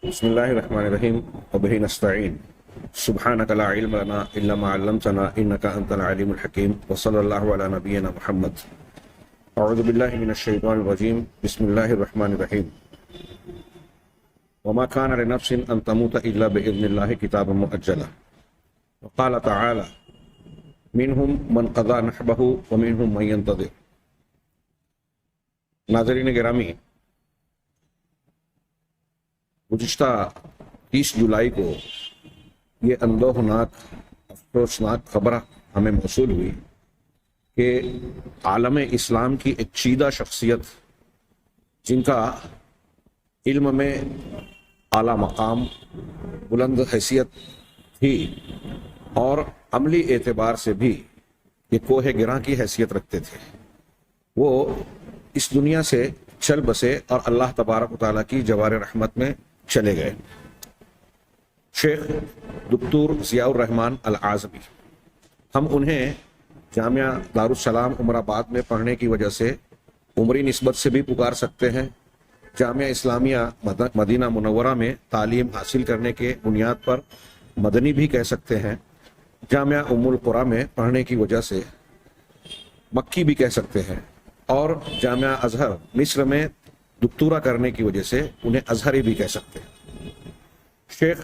بسم اللہ الرحمن الرحیم وبہ نستعین سبحانک لا علم لنا الا ما علمتنا انک انت العلیم الحکیم وصلی اللہ علی نبینا محمد. اعوذ باللہ من الشیطان الرجیم. بسم اللہ الرحمن الرحیم. وما كان لنفس ان تموت الا باذن اللہ کتابا مؤجلا. وقال تعالی منهم من قضى نحبه ومنهم من ينتظر. ناظرین گرامی، گزشتہ 30 جولائی کو یہ اندوہناک افسوسناک خبر ہمیں موصول ہوئی کہ عالم اسلام کی ایک چیدہ شخصیت، جن کا علم میں اعلیٰ مقام، بلند حیثیت تھی اور عملی اعتبار سے بھی یہ کوہ گراں کی حیثیت رکھتے تھے، وہ اس دنیا سے چل بسے اور اللہ تبارک و تعالیٰ کی جوار رحمت میں چلے گئے. شیخ دکتور ضیاء الرحمن العازمی. ہم انہیں جامعہ دارالسلام عمر آباد میں پڑھنے کی وجہ سے عمری نسبت سے بھی پکار سکتے ہیں، جامعہ اسلامیہ مدینہ منورہ میں تعلیم حاصل کرنے کے بنیاد پر مدنی بھی کہہ سکتے ہیں، جامعہ ام القریٰ میں پڑھنے کی وجہ سے مکی بھی کہہ سکتے ہیں، اور جامعہ ازہر مصر میں دکتورا کرنے کی وجہ سے انہیں ازہری بھی کہہ سکتے ہیں. شیخ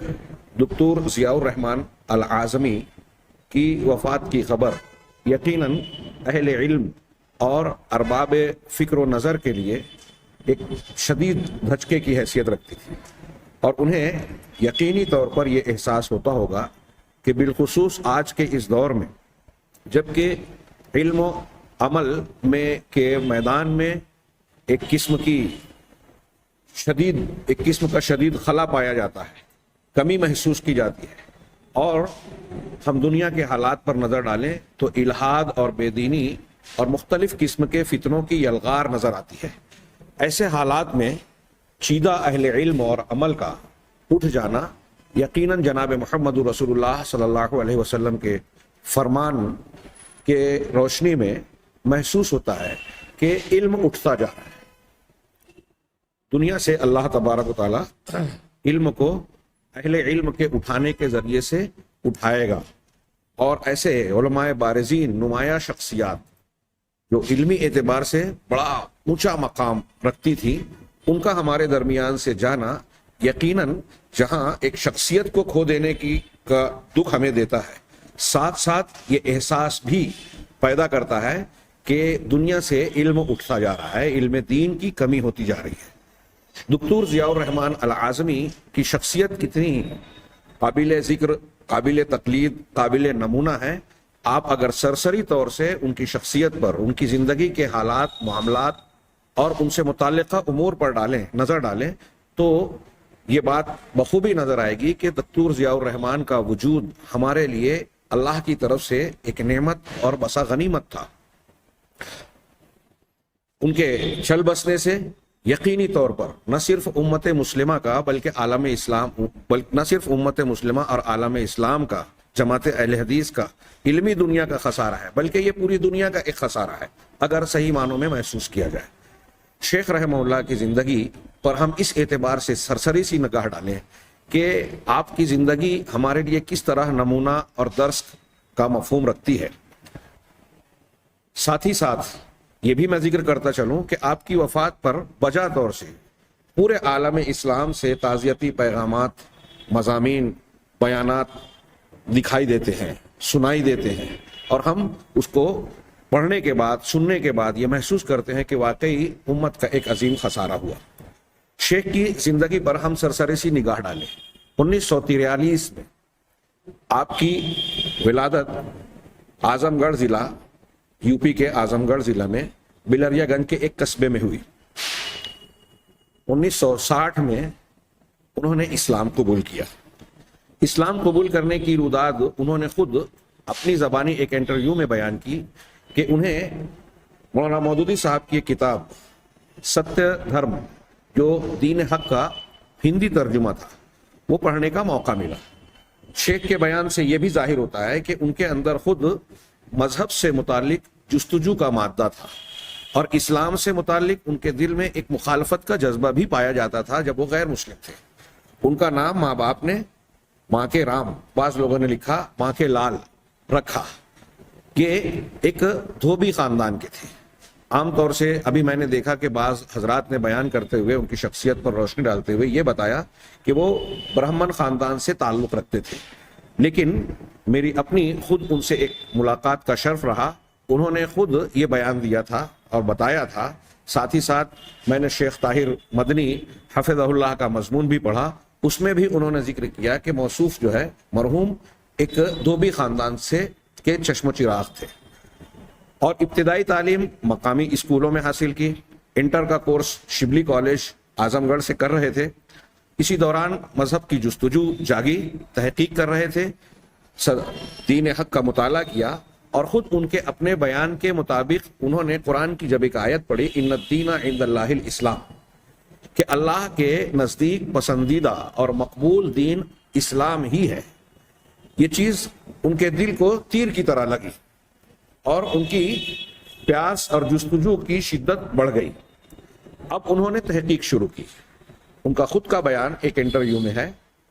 دکتور ضیاء الرحمن العازمی کی وفات کی خبر یقیناً اہل علم اور ارباب فکر و نظر کے لیے ایک شدید دھچکے کی حیثیت رکھتی تھی، اور انہیں یقینی طور پر یہ احساس ہوتا ہوگا کہ بالخصوص آج کے اس دور میں، جبکہ علم و عمل میں کے میدان میں ایک قسم کا شدید خلا پایا جاتا ہے، کمی محسوس کی جاتی ہے، اور ہم دنیا کے حالات پر نظر ڈالیں تو الحاد اور بے دینی اور مختلف قسم کے فتنوں کی یلغار نظر آتی ہے. ایسے حالات میں چیدہ اہل علم اور عمل کا اٹھ جانا یقیناً جناب محمد رسول اللہ صلی اللہ علیہ وسلم کے فرمان کے روشنی میں محسوس ہوتا ہے کہ علم اٹھتا جا رہا ہے. دنیا سے اللہ تبارک و تعالیٰ علم کو اہل علم کے اٹھانے کے ذریعے سے اٹھائے گا، اور ایسے علماء بارزین، نمایاں شخصیات جو علمی اعتبار سے بڑا اونچا مقام رکھتی تھی، ان کا ہمارے درمیان سے جانا یقیناً جہاں ایک شخصیت کو کھو دینے کا دکھ ہمیں دیتا ہے، ساتھ ساتھ یہ احساس بھی پیدا کرتا ہے کہ دنیا سے علم اٹھتا جا رہا ہے، علم دین کی کمی ہوتی جا رہی ہے. دکتور ضیاء الرحمن العازمی کی شخصیت کتنی قابل ذکر، قابل تقلید، قابل نمونہ ہے. آپ اگر سرسری طور سے ان کی شخصیت پر، ان کی زندگی کے حالات، معاملات اور ان سے متعلقہ امور پر نظر ڈالیں تو یہ بات بخوبی نظر آئے گی کہ دکتور ضیاء الرحمن کا وجود ہمارے لیے اللہ کی طرف سے ایک نعمت اور بسا غنیمت تھا. ان کے چل بسنے سے یقینی طور پر نہ صرف امت مسلمہ کا بلکہ عالم اسلام، نہ صرف امت مسلمہ اور عالم اسلام کا، جماعت اہل حدیث کا، علمی دنیا کا خسارہ ہے، بلکہ یہ پوری دنیا کا ایک خسارہ ہے اگر صحیح معنوں میں محسوس کیا جائے. شیخ رحمہ اللہ کی زندگی پر ہم اس اعتبار سے سرسری سی نگاہ ڈالیں کہ آپ کی زندگی ہمارے لیے کس طرح نمونہ اور درس کا مفہوم رکھتی ہے. ساتھ ہی ساتھ یہ بھی میں ذکر کرتا چلوں کہ آپ کی وفات پر بجا طور سے پورے عالم اسلام سے تعزیتی پیغامات، مضامین، بیانات دکھائی دیتے ہیں، سنائی دیتے ہیں، اور ہم اس کو پڑھنے کے بعد، سننے کے بعد یہ محسوس کرتے ہیں کہ واقعی امت کا ایک عظیم خسارہ ہوا. شیخ کی زندگی پر ہم سرسری سی نگاہ ڈالیں. 1943 میں آپ کی ولادت اعظم گڑھ ضلع، یو پی کے اعظم گڑھ ضلع میں بلریا گنج کے ایک قصبے میں ہوئی. 1960 میں انہوں نے اسلام قبول کیا. اسلام قبول کرنے کی روداد انہوں نے خود اپنی زبانی ایک انٹرویو میں بیان کی کہ انہیں مولانا مودودی صاحب کی ایک کتاب ستیہ دھرم، جو دین حق کا ہندی ترجمہ تھا، وہ پڑھنے کا موقع ملا. شیخ کے بیان سے یہ بھی ظاہر ہوتا ہے کہ ان کے اندر خود مذہب سے متعلق جستجو کا مادہ تھا، اور اسلام سے متعلق ان کے دل میں ایک مخالفت کا جذبہ بھی پایا جاتا تھا جب وہ غیر مسلم تھے. ان کا نام ماں باپ نے ماں کے رام، بعض لوگوں نے لکھا ماں کے لال رکھا. یہ ایک دھوبی خاندان کے تھے. عام طور سے ابھی میں نے دیکھا کہ بعض حضرات نے بیان کرتے ہوئے ان کی شخصیت پر روشنی ڈالتے ہوئے یہ بتایا کہ وہ برہمن خاندان سے تعلق رکھتے تھے، لیکن میری اپنی خود ان سے ایک ملاقات کا شرف رہا. انہوں نے خود یہ بیان دیا تھا اور بتایا تھا. ساتھ ہی ساتھ میں نے شیخ طاہر مدنی حفظہ اللہ کا مضمون بھی پڑھا، اس میں بھی انہوں نے ذکر کیا کہ موصوف جو ہے مرحوم ایک دھوبی خاندان سے کے چشم و چراغ تھے، اور ابتدائی تعلیم مقامی اسکولوں میں حاصل کی. انٹر کا کورس شبلی کالج اعظم گڑھ سے کر رہے تھے. اسی دوران مذہب کی جستجو جاگی، تحقیق کر رہے تھے، دین حق کا مطالعہ کیا، اور خود ان کے اپنے بیان کے مطابق انہوں نے قرآن کی جب ایک آیت پڑھی ان الدین عند اللہ الاسلام، کہ اللہ کے نزدیک پسندیدہ اور مقبول دین اسلام ہی ہے، یہ چیز ان کے دل کو تیر کی طرح لگی اور ان کی پیاس اور جستجو کی شدت بڑھ گئی. اب انہوں نے تحقیق شروع کی. ان کا خود کا بیان ایک انٹرویو میں ہے.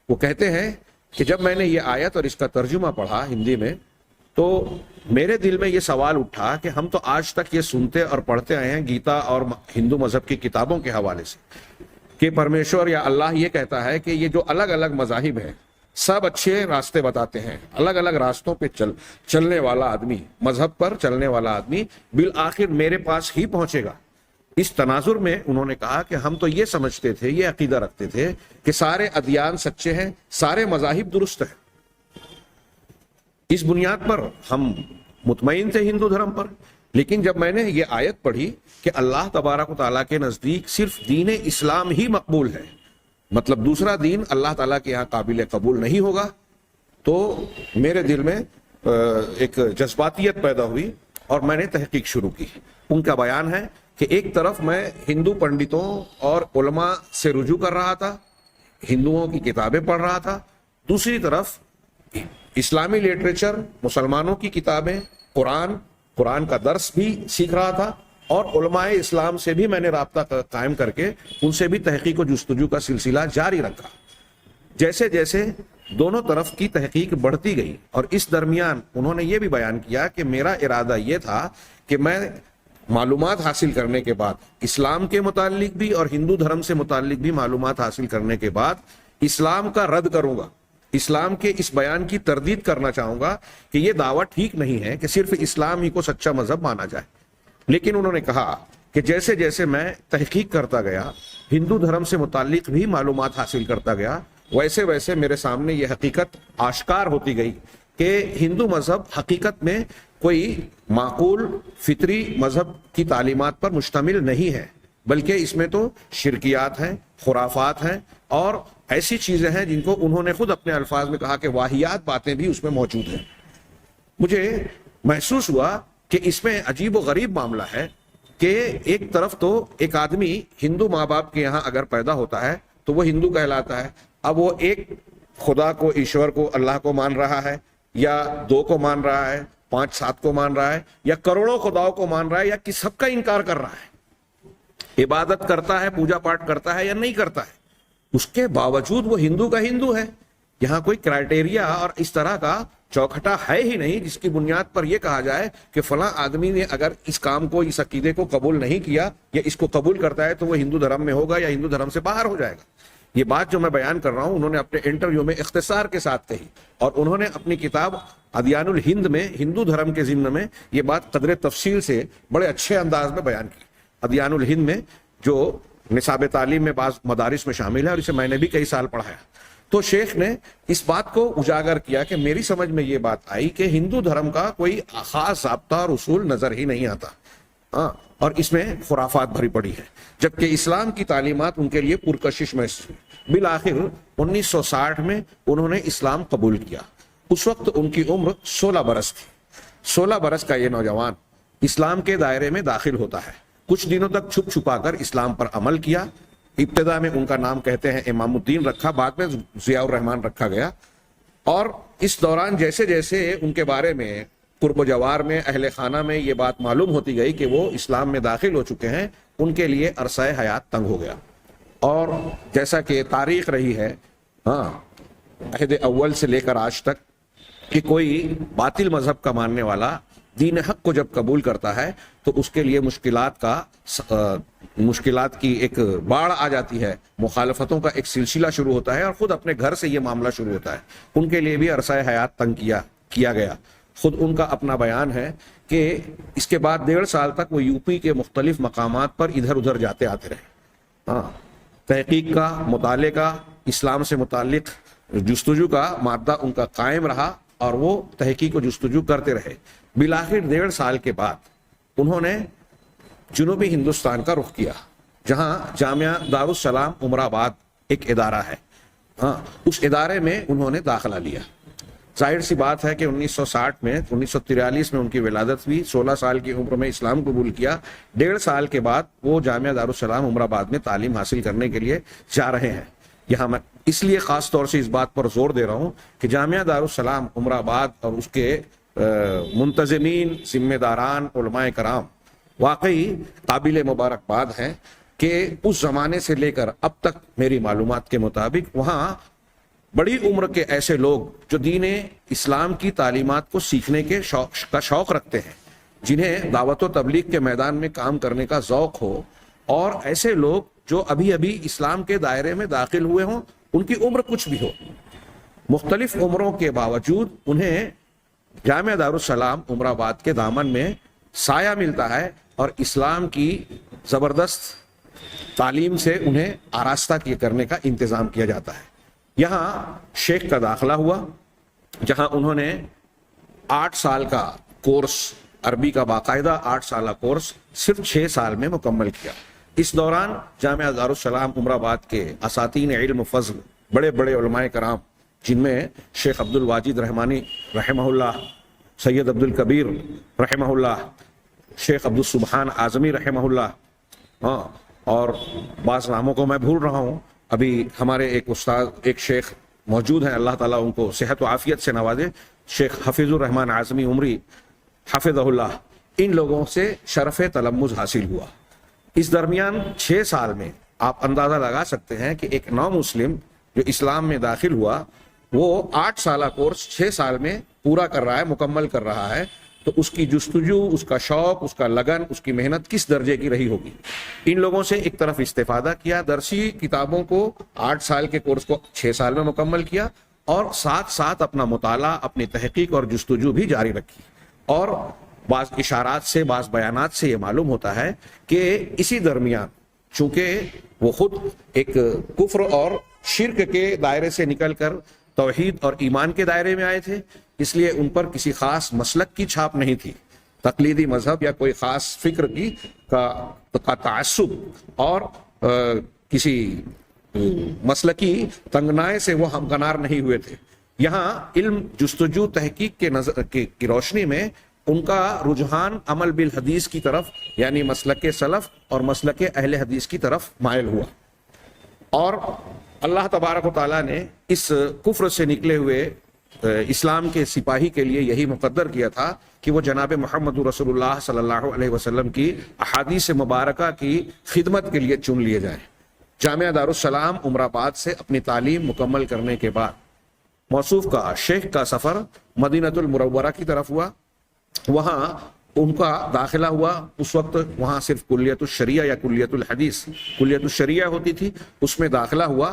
وہ کہتے ہیں کہ جب میں نے یہ آیت اور اس کا ترجمہ پڑھا ہندی میں تو میرے دل میں یہ سوال اٹھا کہ ہم تو آج تک یہ سنتے اور پڑھتے آئے ہیں گیتا اور ہندو مذہب کی کتابوں کے حوالے سے کہ پرمیشور یا اللہ یہ کہتا ہے کہ یہ جو الگ الگ مذاہب ہیں سب اچھے راستے بتاتے ہیں، الگ الگ راستوں پہ چلنے والا آدمی، مذہب پر چلنے والا آدمی بالآخر میرے پاس ہی پہنچے گا. اس تناظر میں انہوں نے کہا کہ ہم تو یہ سمجھتے تھے، یہ عقیدہ رکھتے تھے کہ سارے ادیان سچے ہیں، سارے مذاہب درست ہیں. اس بنیاد پر ہم مطمئن تھے ہندو دھرم پر. لیکن جب میں نے یہ آیت پڑھی کہ اللہ تبارک و تعالیٰ کے نزدیک صرف دین اسلام ہی مقبول ہے، مطلب دوسرا دین اللہ تعالیٰ کے یہاں قابل قبول نہیں ہوگا، تو میرے دل میں ایک جذباتیت پیدا ہوئی اور میں نے تحقیق شروع کی. ان کا بیان ہے کہ ایک طرف میں ہندو پنڈتوں اور علماء سے رجوع کر رہا تھا، ہندوؤں کی کتابیں پڑھ رہا تھا، دوسری طرف اسلامی لٹریچر، مسلمانوں کی کتابیں، قرآن کا درس بھی سیکھ رہا تھا، اور علماء اسلام سے بھی میں نے رابطہ قائم کر کے ان سے بھی تحقیق و جستجو کا سلسلہ جاری رکھا. جیسے جیسے دونوں طرف کی تحقیق بڑھتی گئی اور اس درمیان انہوں نے یہ بھی بیان کیا کہ میرا ارادہ یہ تھا کہ میں معلومات حاصل کرنے کے بعد اسلام کے متعلق بھی اور ہندو دھرم سے متعلق بھی معلومات حاصل کرنے کے بعد اسلام کا رد کروں گا، اسلام کے اس بیان کی تردید کرنا چاہوں گا کہ یہ دعویٰ ٹھیک نہیں ہے کہ صرف اسلام ہی کو سچا مذہب مانا جائے. لیکن انہوں نے کہا کہ جیسے جیسے میں تحقیق کرتا گیا، ہندو دھرم سے متعلق بھی معلومات حاصل کرتا گیا، ویسے ویسے میرے سامنے یہ حقیقت آشکار ہوتی گئی کہ ہندو مذہب حقیقت میں کوئی معقول فطری مذہب کی تعلیمات پر مشتمل نہیں ہے، بلکہ اس میں تو شرکیات ہیں، خرافات ہیں، اور ایسی چیزیں ہیں جن کو انہوں نے خود اپنے الفاظ میں کہا کہ واہیات باتیں بھی اس میں موجود ہیں. مجھے محسوس ہوا کہ اس میں عجیب و غریب معاملہ ہے کہ ایک طرف تو ایک آدمی ہندو ماں باپ کے یہاں اگر پیدا ہوتا ہے تو وہ ہندو کہلاتا ہے. اب وہ ایک خدا کو، ایشور کو، اللہ کو مان رہا ہے، یا دو کو مان رہا ہے، 5-7 کو مان رہا ہے، یا کروڑوں خداؤں کو مان رہا ہے، یا کس سب کا انکار کر رہا ہے، عبادت کرتا ہے، پوجا پاٹ کرتا ہے یا نہیں کرتا ہے، اس کے باوجود وہ ہندو کا ہندو ہے. یہاں کوئی کرائٹیریا اور اس طرح کا چوکھٹا ہے ہی نہیں جس کی بنیاد پر یہ کہا جائے کہ فلاں آدمی نے اگر اس کام کو، اس عقیدے کو قبول نہیں کیا یا اس کو قبول کرتا ہے تو وہ ہندو دھرم میں ہوگا یا ہندو دھرم سے باہر ہو جائے گا. یہ بات جو میں بیان کر رہا ہوں انہوں نے اپنے انٹرویو میں اختصار کے ساتھ کہی، اور انہوں نے اپنی کتاب ادیان الہند میں ہندو دھرم کے ضمن میں یہ بات قدر تفصیل سے بڑے اچھے انداز میں بیان کی. ادیان الہند میں جو نصاب تعلیم میں بعض مدارس میں شامل ہے اور اسے میں نے بھی کئی سال پڑھایا، تو شیخ نے اس بات کو اجاگر کیا کہ میری سمجھ میں یہ بات آئی کہ ہندو دھرم کا کوئی خاص ضابطہ اور اصول نظر ہی نہیں آتا، اور اس میں خرافات بھری پڑی ہے، جبکہ اسلام کی تعلیمات ان کے لیے پرکشش محسوس ہوئی. بالآخر 1960 میں انہوں نے اسلام قبول کیا. اس وقت ان کی عمر 16 برس تھی. 16 برس کا یہ نوجوان اسلام کے دائرے میں داخل ہوتا ہے. کچھ دنوں تک چھپ چھپا کر اسلام پر عمل کیا. ابتدا میں ان کا نام کہتے ہیں امام الدین رکھا، بعد میں ضیاء الرحمن رکھا گیا. اور اس دوران جیسے جیسے ان کے بارے میں قرب و جوار میں، اہل خانہ میں یہ بات معلوم ہوتی گئی کہ وہ اسلام میں داخل ہو چکے ہیں، ان کے لیے عرصہ حیات تنگ ہو گیا. اور جیسا کہ تاریخ رہی ہے ہاں عہد اول سے لے کر آج تک کہ کوئی باطل مذہب کا ماننے والا دین حق کو جب قبول کرتا ہے تو اس کے لیے مشکلات کی ایک باڑھ آ جاتی ہے، مخالفتوں کا ایک سلسلہ شروع ہوتا ہے، اور خود اپنے گھر سے یہ معاملہ شروع ہوتا ہے۔ ان کے لیے بھی عرصہ حیات تنگ کیا گیا۔ خود ان کا اپنا بیان ہے کہ اس کے بعد 1.5 سال تک وہ یو پی کے مختلف مقامات پر ادھر ادھر جاتے آتے رہے۔ ہاں، تحقیق کا، مطالعے کا، اسلام سے متعلق جستجو کا مادہ ان کا قائم رہا اور وہ تحقیق و جستجو کرتے رہے۔ بالآخر 1.5 سال کے بعد انہوں نے جنوبی ہندوستان کا رخ کیا، جہاں جامعہ دارالسلام عمر آباد ایک ادارہ ہے۔ ہاں، اس ادارے میں انہوں نے داخلہ لیا۔ ظاہر سی بات ہے کہ 1943 میں ان کی ولادت ہوئی، 16 سال کی عمر میں اسلام قبول کیا۔ 1.5 سال کے بعد وہ جامعہ دارالسلام عمر آباد میں تعلیم حاصل کرنے کے لیے جا رہے ہیں۔ یہاں میں اس لیے خاص طور سے اس بات پر زور دے رہا ہوں کہ جامعہ دارالسلام عمر آباد اور اس کے منتظمین، ذمہ داران، علماء کرام واقعی قابل مبارکباد ہیں کہ اس زمانے سے لے کر اب تک میری معلومات کے مطابق وہاں بڑی عمر کے ایسے لوگ جو دین اسلام کی تعلیمات کو سیکھنے کے شوق رکھتے ہیں، جنہیں دعوت و تبلیغ کے میدان میں کام کرنے کا ذوق ہو، اور ایسے لوگ جو ابھی اسلام کے دائرے میں داخل ہوئے ہوں، ان کی عمر کچھ بھی ہو، مختلف عمروں کے باوجود انہیں جامعہ دارالسلام عمر آباد کے دامن میں سایہ ملتا ہے، اور اسلام کی زبردست تعلیم سے انہیں آراستہ کرنے کا انتظام کیا جاتا ہے۔ یہاں شیخ کا داخلہ ہوا، جہاں انہوں نے 8 سال کا کورس، عربی کا باقاعدہ 8 سالہ کورس صرف 6 سال میں مکمل کیا۔ اس دوران جامعہ دارالسلام عمر آباد کے اساتین علم و فضل، بڑے بڑے علماء کرام، جن میں شیخ عبد الواجد رحمانی رحمہ اللہ، سید عبد الکبیر رحمہ اللہ، شیخ عبد السبحان اعظمی رحمہ اللہ، اور بعض ناموں کو میں بھول رہا ہوں۔ ابھی ہمارے ایک استاد، ایک شیخ موجود ہیں، اللہ تعالیٰ ان کو صحت و عافیت سے نوازے، شیخ حفیظ الرحمن اعظمی عمری حفظہ اللہ، ان لوگوں سے شرف تلمذ حاصل ہوا۔ اس درمیان 6 سال میں آپ اندازہ لگا سکتے ہیں کہ ایک نو مسلم جو اسلام میں داخل ہوا، وہ 8 سالہ کورس 6 سال میں پورا کر رہا ہے، مکمل کر رہا ہے، تو اس کی جستجو، اس کا شوق، اس کا لگن، اس کی محنت کس درجے کی رہی ہوگی۔ ان لوگوں سے ایک طرف استفادہ کیا، درسی کتابوں کو 8 سال کے کورس کو 6 سال میں مکمل کیا، اور ساتھ ساتھ اپنا مطالعہ، اپنی تحقیق اور جستجو بھی جاری رکھی۔ اور بعض اشارات سے، بعض بیانات سے یہ معلوم ہوتا ہے کہ اسی درمیان چونکہ وہ خود ایک کفر اور شرک کے دائرے سے نکل کر توحید اور ایمان کے دائرے میں آئے تھے، اس لیے ان پر کسی خاص مسلک کی چھاپ نہیں تھی، تقلیدی مذہب یا کوئی خاص فکر کا تعصب اور کسی مسلکی تنگنائے سے وہ ہمکنار نہیں ہوئے تھے۔ یہاں علم، جستجو، تحقیق کی روشنی میں ان کا رجحان عمل بالحدیث کی طرف، یعنی مسلک سلف اور مسلک اہل حدیث کی طرف مائل ہوا، اور اللہ تبارک و تعالیٰ نے اس کفر سے نکلے ہوئے اسلام کے سپاہی کے لیے یہی مقدر کیا تھا کہ وہ جناب محمد رسول اللہ صلی اللہ علیہ وسلم کی احادیث مبارکہ کی خدمت کے لیے چن لیے جائیں۔ جامعہ دارالسلام عمر آباد سے اپنی تعلیم مکمل کرنے کے بعد موصوف کا شیخ کا سفر مدینہ المنورہ کی طرف ہوا، وہاں ان کا داخلہ ہوا۔ اس وقت وہاں صرف کلیت الشریعہ یا کلیت الحدیث، کلیت الشریعہ ہوتی تھی، اس میں داخلہ ہوا،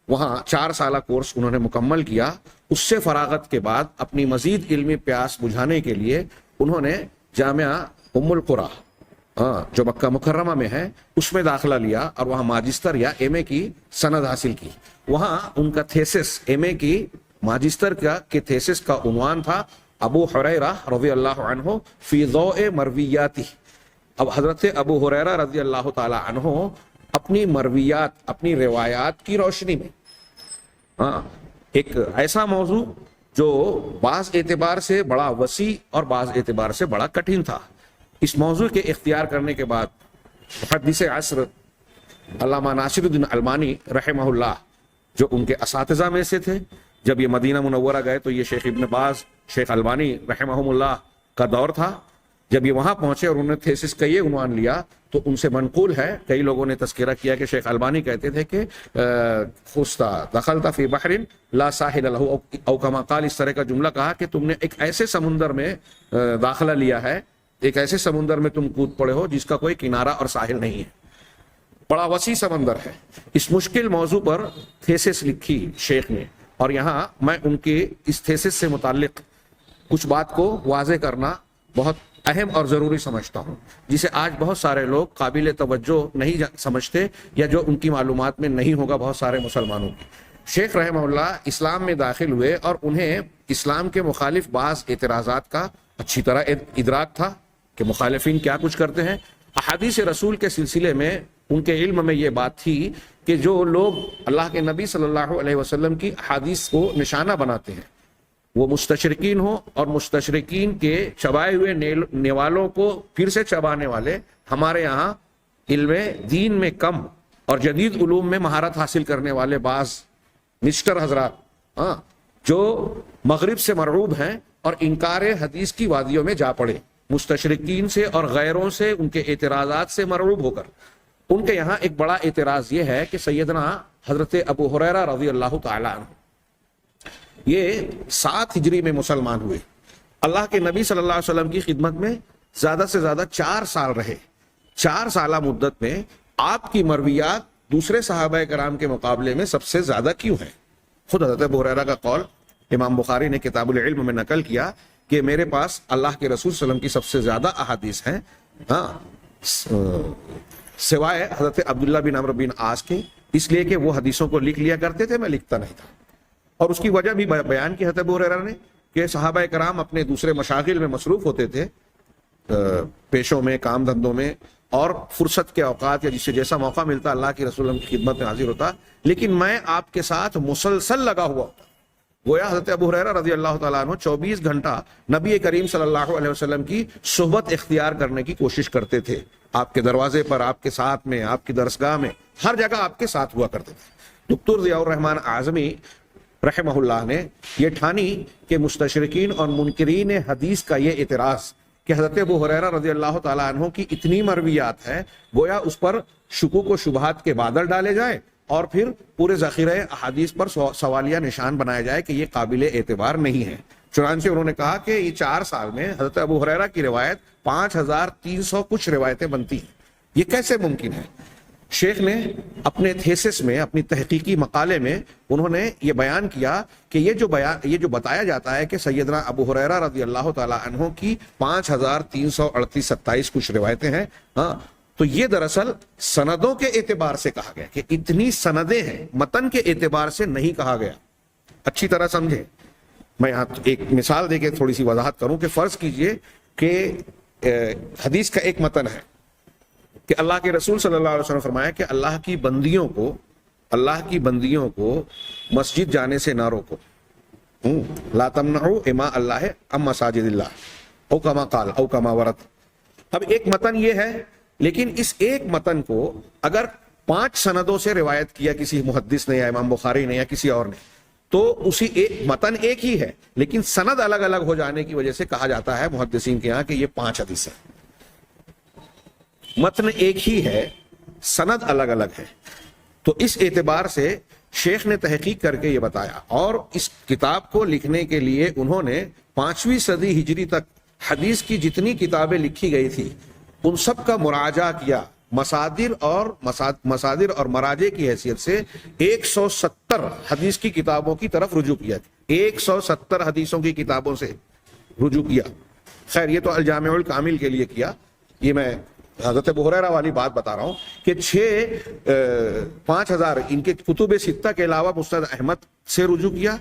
وہاں 4 سالہ کورس انہوں نے مکمل کیا۔ اس سے فراغت کے بعد اپنی مزید علمی پیاس بجھانے کے لیے انہوں نے جامعہ ام القری جو مکہ مکرمہ میں ہے اس میں داخلہ لیا، اور وہاں ماجسٹر یا ایم اے کی سند حاصل کی۔ وہاں ان کا تھیسس، ایم اے کی ماجسٹر کے تھیسس کا عنوان تھا ابو ہریرہ رضی اللہ عنہ فی ضوء مرویاتی۔ اب حضرت ابو ہریرہ رضی اللہ تعالی عنہ اپنی مرویات، اپنی روایات کی روشنی میں ایک ایسا موضوع جو بعض اعتبار سے بڑا وسیع اور بعض اعتبار سے بڑا کٹھن تھا، اس موضوع کے اختیار کرنے کے بعد محدث عصر علامہ ناصر الدین البانی رحمہ اللہ، جو ان کے اساتذہ میں سے تھے، جب یہ مدینہ منورہ گئے تو یہ شیخ ابن باز، شیخ البانی رحمہم اللہ کا دور تھا۔ جب یہ وہاں پہنچے اور انہوں نے تھیسس کا یہ عنوان لیا تو ان سے منقول ہے، کئی لوگوں نے تذکرہ کیا کہ شیخ البانی کہتے تھے کہ خستا دخلتا فی بحر لا ساحل لہ او کما قال، اس طرح کا جملہ کہا کہ تم نے ایک ایسے سمندر میں داخلہ لیا ہے، ایک ایسے سمندر میں تم کود پڑے ہو جس کا کوئی کنارہ اور ساحل نہیں ہے، بڑا وسیع سمندر ہے۔ اس مشکل موضوع پر تھیسس لکھی شیخ نے، اور یہاں میں ان کے اس تھیسس سے متعلق کچھ بات کو واضح کرنا بہت اہم اور ضروری سمجھتا ہوں، جسے آج بہت سارے لوگ قابل توجہ نہیں سمجھتے، یا جو ان کی معلومات میں نہیں ہوگا بہت سارے مسلمانوں کی۔ شیخ رحمہ اللہ اسلام میں داخل ہوئے اور انہیں اسلام کے مخالف بعض اعتراضات کا اچھی طرح ادراک تھا کہ مخالفین کیا کچھ کرتے ہیں۔ احادیث رسول کے سلسلے میں ان کے علم میں یہ بات تھی کہ جو لوگ اللہ کے نبی صلی اللہ علیہ وسلم کی احادیث کو نشانہ بناتے ہیں وہ مستشرقین ہوں، اور مستشرقین کے چبائے ہوئے نیوالوں کو پھر سے چبانے والے ہمارے یہاں علم دین میں کم اور جدید علوم میں مہارت حاصل کرنے والے بعض مسٹر حضرات جو مغرب سے مرعوب ہیں اور انکار حدیث کی وادیوں میں جا پڑے، مستشرقین سے اور غیروں سے ان کے اعتراضات سے مرعوب ہو کر۔ ان کے یہاں ایک بڑا اعتراض یہ ہے کہ سیدنا حضرت ابو ہریرہ رضی اللہ تعالی عنہ یہ 7 ہجری میں مسلمان ہوئے، اللہ کے نبی صلی اللہ علیہ وسلم کی خدمت میں زیادہ سے زیادہ 4 سال رہے۔ 4 سالہ مدت میں آپ کی مرویات دوسرے صحابہ کرام کے مقابلے میں سب سے زیادہ کیوں ہیں؟ خود حضرت ابو ہریرہ کا قول امام بخاری نے کتاب العلم میں نقل کیا کہ میرے پاس اللہ کے رسول صلی اللہ علیہ وسلم کی سب سے زیادہ احادیث ہیں، سوائے حضرت عبداللہ بن عمرو بن عاص کے، اس لیے کہ وہ حدیثوں کو لکھ لیا کرتے تھے، میں لکھتا نہیں تھا۔ اور اس کی وجہ بھی بیان کی حضرت ابو ہریرہ نے کہ صحابہ کرام اپنے دوسرے مشاغل میں مصروف ہوتے تھے، پیشوں میں، کام دھندوں میں، اور فرصت کے اوقات یا جس سے جیسا موقع ملتا اللہ کے رسول اللہ کی خدمت میں حاضر ہوتا، لیکن میں آپ کے ساتھ مسلسل لگا ہوا ہوتا۔ گویا حضرت ابو ہریرہ رضی اللہ تعالیٰ عنہ 24 گھنٹہ نبی کریم صلی اللہ علیہ وسلم کی صحبت اختیار کرنے کی کوشش کرتے تھے، آپ کے دروازے پر، آپ کے ساتھ میں، آپ کی درسگاہ میں، ہر جگہ آپ کے ساتھ ہوا کرتے تھے۔ دکتور ضیاء الرحمن اعظمی رحمہ اللہ نے یہ ٹھانی کہ مستشرقین اور منکرین حدیث کا یہ اعتراض کہ حضرت ابو ہریرہ رضی اللہ تعالیٰ عنہ کی اتنی مرویات ہے، گویا اس پر شکوک و شبہات کے بادل ڈالے جائیں اور پھر پورے ذخیرہ احادیث پر سوالیہ نشان بنایا جائے کہ یہ قابل اعتبار نہیں ہے۔ چنانچہ انہوں نے کہا کہ یہ 4 سال میں حضرت ابو ہریرہ کی روایت 5300 کچھ روایتیں بنتی ہیں، یہ کیسے ممکن ہے؟ شیخ نے اپنے تھیسس میں، اپنی تحقیقی مقالے میں انہوں نے یہ بیان کیا کہ یہ جو بتایا جاتا ہے کہ سیدنا ابو ہریرہ رضی اللہ تعالی عنہ کی 5338 کچھ روایتیں ہیں، تو یہ دراصل سندوں کے اعتبار سے کہا گیا کہ اتنی سندیں ہیں، متن کے اعتبار سے نہیں کہا گیا۔ اچھی طرح سمجھے، میں یہاں ایک مثال دے کے تھوڑی سی وضاحت کروں کہ فرض کیجئے کہ حدیث کا ایک متن ہے کہ اللہ کے رسول صلی اللہ علیہ وسلم فرمایا کہ اللہ کی بندیوں کو مسجد جانے سے نہ روکو، لا تمنعوا اماء اللہ ام مساجد اللہ، او کما قال او کما ورد۔ اب ایک متن یہ ہے، لیکن اس ایک متن کو اگر 5 سندوں سے روایت کیا کسی محدث نے یا امام بخاری نے یا کسی اور نے، تو اسی ایک متن ایک ہی ہے، لیکن سند الگ الگ ہو جانے کی وجہ سے کہا جاتا ہے محدثین کے یہاں کہ یہ 5 حدیث ہے۔ متن ایک ہی ہے، سند الگ الگ ہے۔ تو اس اعتبار سے شیخ نے تحقیق کر کے یہ بتایا، اور اس کتاب کو لکھنے کے لیے انہوں نے 5ویں صدی ہجری تک حدیث کی جتنی کتابیں لکھی گئی تھی ان سب کا مراجعہ کیا، مصادر اور مراجع کی حیثیت سے 170 حدیث کی کتابوں کی طرف رجوع کیا، 170 حدیثوں کی کتابوں سے رجوع کیا۔ خیر یہ تو الجامع الکامل کے لیے کیا، یہ میں حضرت ابو ہریرہ والی بات بتا رہا ہوں کہ 5000 ان کے کتب ستہ کے علاوہ مسند احمد سے رجوع کیا۔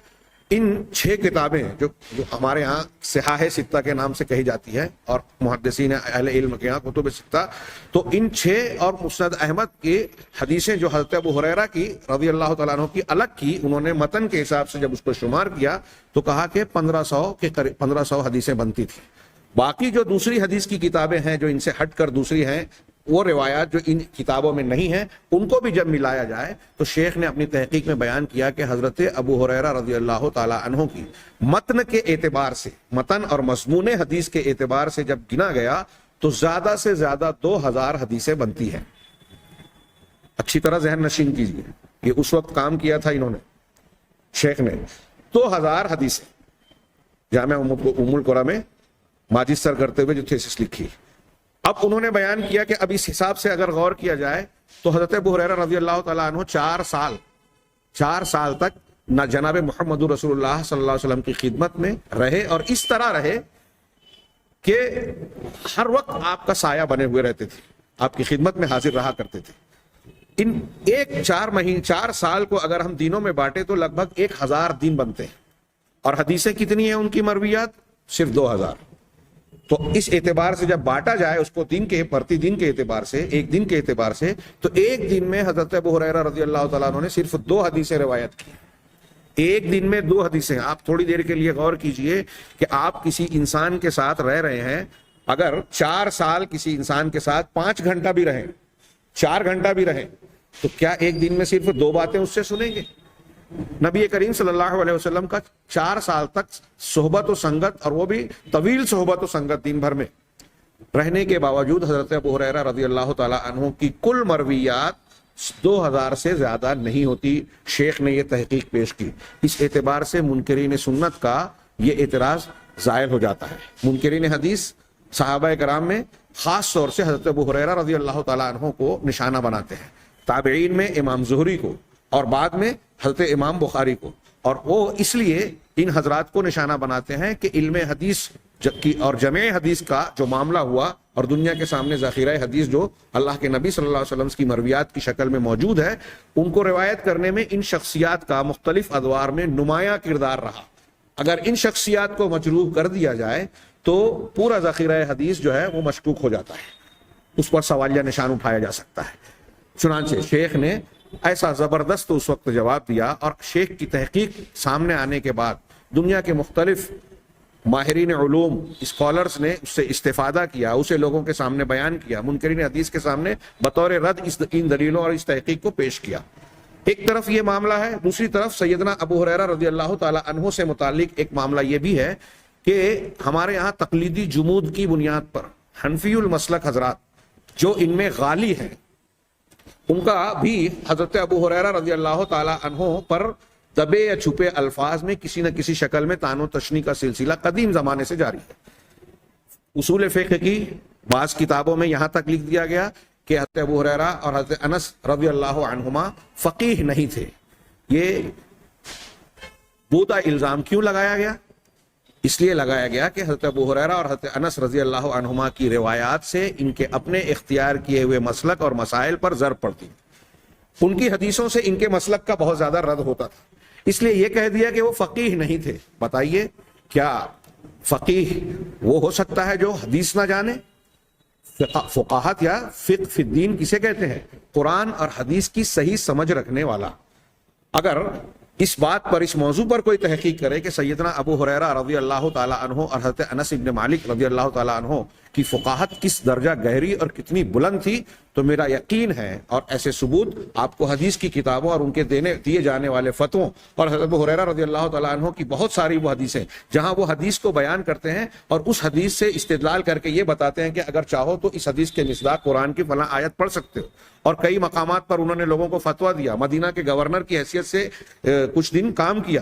ان 6 کتابیں جو ہمارے یہاں صحاح ستہ کے نام سے کہی جاتی ہے اور محدثین اہل علم کے یہاں کتب ستہ، تو ان 6 اور مسند احمد کی حدیثیں جو حضرت ابو ہریرہ کی رضی اللہ تعالیٰ عنہ کی الگ کی، انہوں نے متن کے حساب سے جب اس کو شمار کیا تو کہا کہ 1500 حدیثیں بنتی تھیں۔ باقی جو دوسری حدیث کی کتابیں ہیں جو ان سے ہٹ کر دوسری ہیں، وہ روایات جو ان کتابوں میں نہیں ہیں ان کو بھی جب ملایا جائے تو شیخ نے اپنی تحقیق میں بیان کیا کہ حضرت ابو ہریرہ رضی اللہ تعالی عنہ کی متن کے اعتبار سے، متن اور مضمون حدیث کے اعتبار سے جب گنا گیا تو زیادہ سے زیادہ 2000 حدیثیں بنتی ہیں۔ اچھی طرح ذہن نشین کیجیے، یہ اس وقت کام کیا تھا انہوں نے، شیخ نے 2000 حدیثیں جامع ام القرآن میں ماجسٹر کرتے ہوئے جو تھیسس لکھی۔ اب انہوں نے بیان کیا کہ اب اس حساب سے اگر غور کیا جائے تو حضرت ابو ہریرہ رضی اللہ تعالیٰ عنہ 4 سال تک نہ جناب محمد رسول اللہ صلی اللہ علیہ وسلم کی خدمت میں رہے، اور اس طرح رہے کہ ہر وقت آپ کا سایہ بنے ہوئے رہتے تھے، آپ کی خدمت میں حاضر رہا کرتے تھے۔ ان 4 سال کو اگر ہم دنوں میں بانٹے تو لگ بھگ 1000 دن بنتے ہیں، اور حدیثیں کتنی ہیں ان کی مرویات؟ صرف 2000۔ تو اس اعتبار سے جب بانٹا جائے اس کو دن کے پرتی دن کے اعتبار سے، ایک دن کے اعتبار سے، تو ایک دن میں حضرت ابو ہریرہ رضی اللہ تعالیٰ عنہ نے صرف 2 حدیثیں روایت کی۔ ایک دن میں 2 حدیثیں۔ آپ تھوڑی دیر کے لیے غور کیجئے کہ آپ کسی انسان کے ساتھ رہ رہے ہیں، اگر 4 سال کسی انسان کے ساتھ 5 گھنٹہ بھی رہیں، 4 گھنٹہ بھی رہیں، تو کیا ایک دن میں صرف 2 باتیں اس سے سنیں گے؟ نبی کریم صلی اللہ علیہ وسلم کا 4 سال تک صحبت و سنگت، اور وہ بھی طویل صحبت و سنگت دن بھر میں رہنے کے باوجود حضرت ابو ہریرہ رضی اللہ تعالی عنہ کی کل مرویات 2000 سے زیادہ نہیں ہوتی۔ شیخ نے یہ تحقیق پیش کی۔ اس اعتبار سے منکرین سنت کا یہ اعتراض زائل ہو جاتا ہے۔ منکرین حدیث صحابہ کرام میں خاص طور سے حضرت ابو ہریرہ رضی اللہ تعالی عنہ کو نشانہ بناتے ہیں، تابعین میں امام زہری کو، اور بعد میں حضرت امام بخاری کو، اور وہ اس لیے ان حضرات کو نشانہ بناتے ہیں کہ علم حدیث کی اور جمع حدیث کا جو معاملہ ہوا، اور دنیا کے سامنے ذخیرہ حدیث جو اللہ کے نبی صلی اللہ علیہ وسلم کی مرویات کی شکل میں موجود ہے، ان کو روایت کرنے میں ان شخصیات کا مختلف ادوار میں نمایاں کردار رہا۔ اگر ان شخصیات کو مجروح کر دیا جائے تو پورا ذخیرہ حدیث جو ہے وہ مشکوک ہو جاتا ہے، اس پر سوالیہ نشان اٹھایا جا سکتا ہے۔ چنانچہ شیخ نے ایسا زبردست اس وقت جواب دیا، اور شیخ کی تحقیق سامنے آنے کے بعد دنیا کے مختلف ماہرین علوم، اسکالرز نے اس سے استفادہ کیا، اسے لوگوں کے سامنے بیان کیا، منکرین حدیث کے سامنے بطور رد ان دلیلوں اور اس تحقیق کو پیش کیا۔ ایک طرف یہ معاملہ ہے، دوسری طرف سیدنا ابو ہریرہ رضی اللہ تعالی عنہ سے متعلق ایک معاملہ یہ بھی ہے کہ ہمارے یہاں تقلیدی جمود کی بنیاد پر حنفی المسلک حضرات جو ان میں غالی ہیں، ان کا بھی حضرت ابو ہریرہ رضی اللہ تعالی عنہ پر دبے یا چھپے الفاظ میں کسی نہ کسی شکل میں طعن و تشنیع کا سلسلہ قدیم زمانے سے جاری ہے۔ اصول فقہ کی بعض کتابوں میں یہاں تک لکھ دیا گیا کہ حضرت ابو ہریرہ اور حضرت انس رضی اللہ عنہما فقیہ نہیں تھے۔ یہ بوتا الزام کیوں لگایا گیا؟ اس لیے لگایا گیا کہ حضرت ابو ہریرہ اور حضرت انس رضی اللہ عنہما کی روایات سے ان کے اپنے اختیار کیے ہوئے مسلک اور مسائل پر ضرب پڑتی، ان کی حدیثوں سے ان کے مسلک کا بہت زیادہ رد ہوتا تھا، اس لیے یہ کہہ دیا کہ وہ فقیہ نہیں تھے۔ بتائیے کیا فقیہ وہ ہو سکتا ہے جو حدیث نہ جانے؟ فقاہت یا فقہ فی الدین کسے کہتے ہیں؟ قرآن اور حدیث کی صحیح سمجھ رکھنے والا۔ اگر اس بات پر، اس موضوع پر کوئی تحقیق کرے کہ سیدنا ابو ہریرہ رضی اللہ تعالی عنہ اور حضرت انس بن مالک رضی اللہ تعالی عنہ کی فقاہت کس درجہ گہری اور کتنی بلند تھی، تو میرا یقین ہے، اور ایسے ثبوت آپ کو حدیث کی کتابوں اور ان کے دیے جانے والے فتووں، اور حضرت ابو ہریرہ رضی اللہ تعالی عنہ کی بہت ساری وہ حدیثیں جہاں وہ حدیث کو بیان کرتے ہیں اور اس حدیث سے استدلال کر کے یہ بتاتے ہیں کہ اگر چاہو تو اس حدیث کے مصداق قرآن کی فلاں آیت پڑھ سکتے ہو، اور کئی مقامات پر انہوں نے لوگوں کو فتویٰ دیا، مدینہ کے گورنر کی حیثیت سے کچھ دن کام کیا،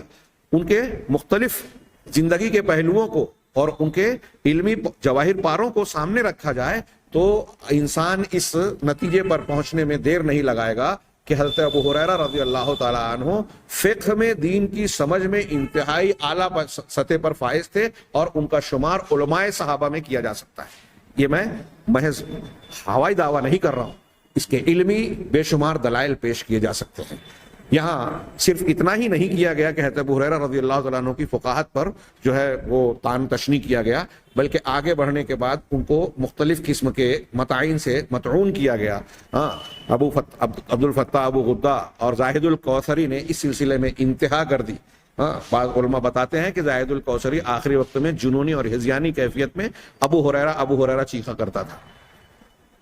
ان کے مختلف زندگی کے پہلوؤں کو اور ان کے علمی جواہر پاروں کو سامنے رکھا جائے تو انسان اس نتیجے پر پہنچنے میں دیر نہیں لگائے گا کہ حضرت ابو ہریرہ رضی اللہ تعالی عنہ فقہ میں دین کی سمجھ میں انتہائی اعلیٰ سطح پر فائز تھے، اور ان کا شمار علماء صحابہ میں کیا جا سکتا ہے۔ یہ میں محض ہوائی دعویٰ نہیں کر رہا ہوں، اس کے علمی بے شمار دلائل پیش کیے جا سکتے ہیں۔ یہاں صرف اتنا ہی نہیں کیا گیا کہ حضرت ابو ہریرہ رضی اللہ تعالیٰ عنہ کی فقاہت پر جو ہے وہ طعن تشنیع کیا گیا، بلکہ آگے بڑھنے کے بعد ان کو مختلف قسم کے مطاعن سے مطعون کیا گیا۔ عبد الفتاح ابو غدہ اور زاہد الکوثری نے اس سلسلے میں انتہا کر دی۔ بعض علماء بتاتے ہیں کہ زاہد الکوثری آخری وقت میں جنونی اور ہذیانی کیفیت میں ابو ہریرہ چیخا کرتا تھا،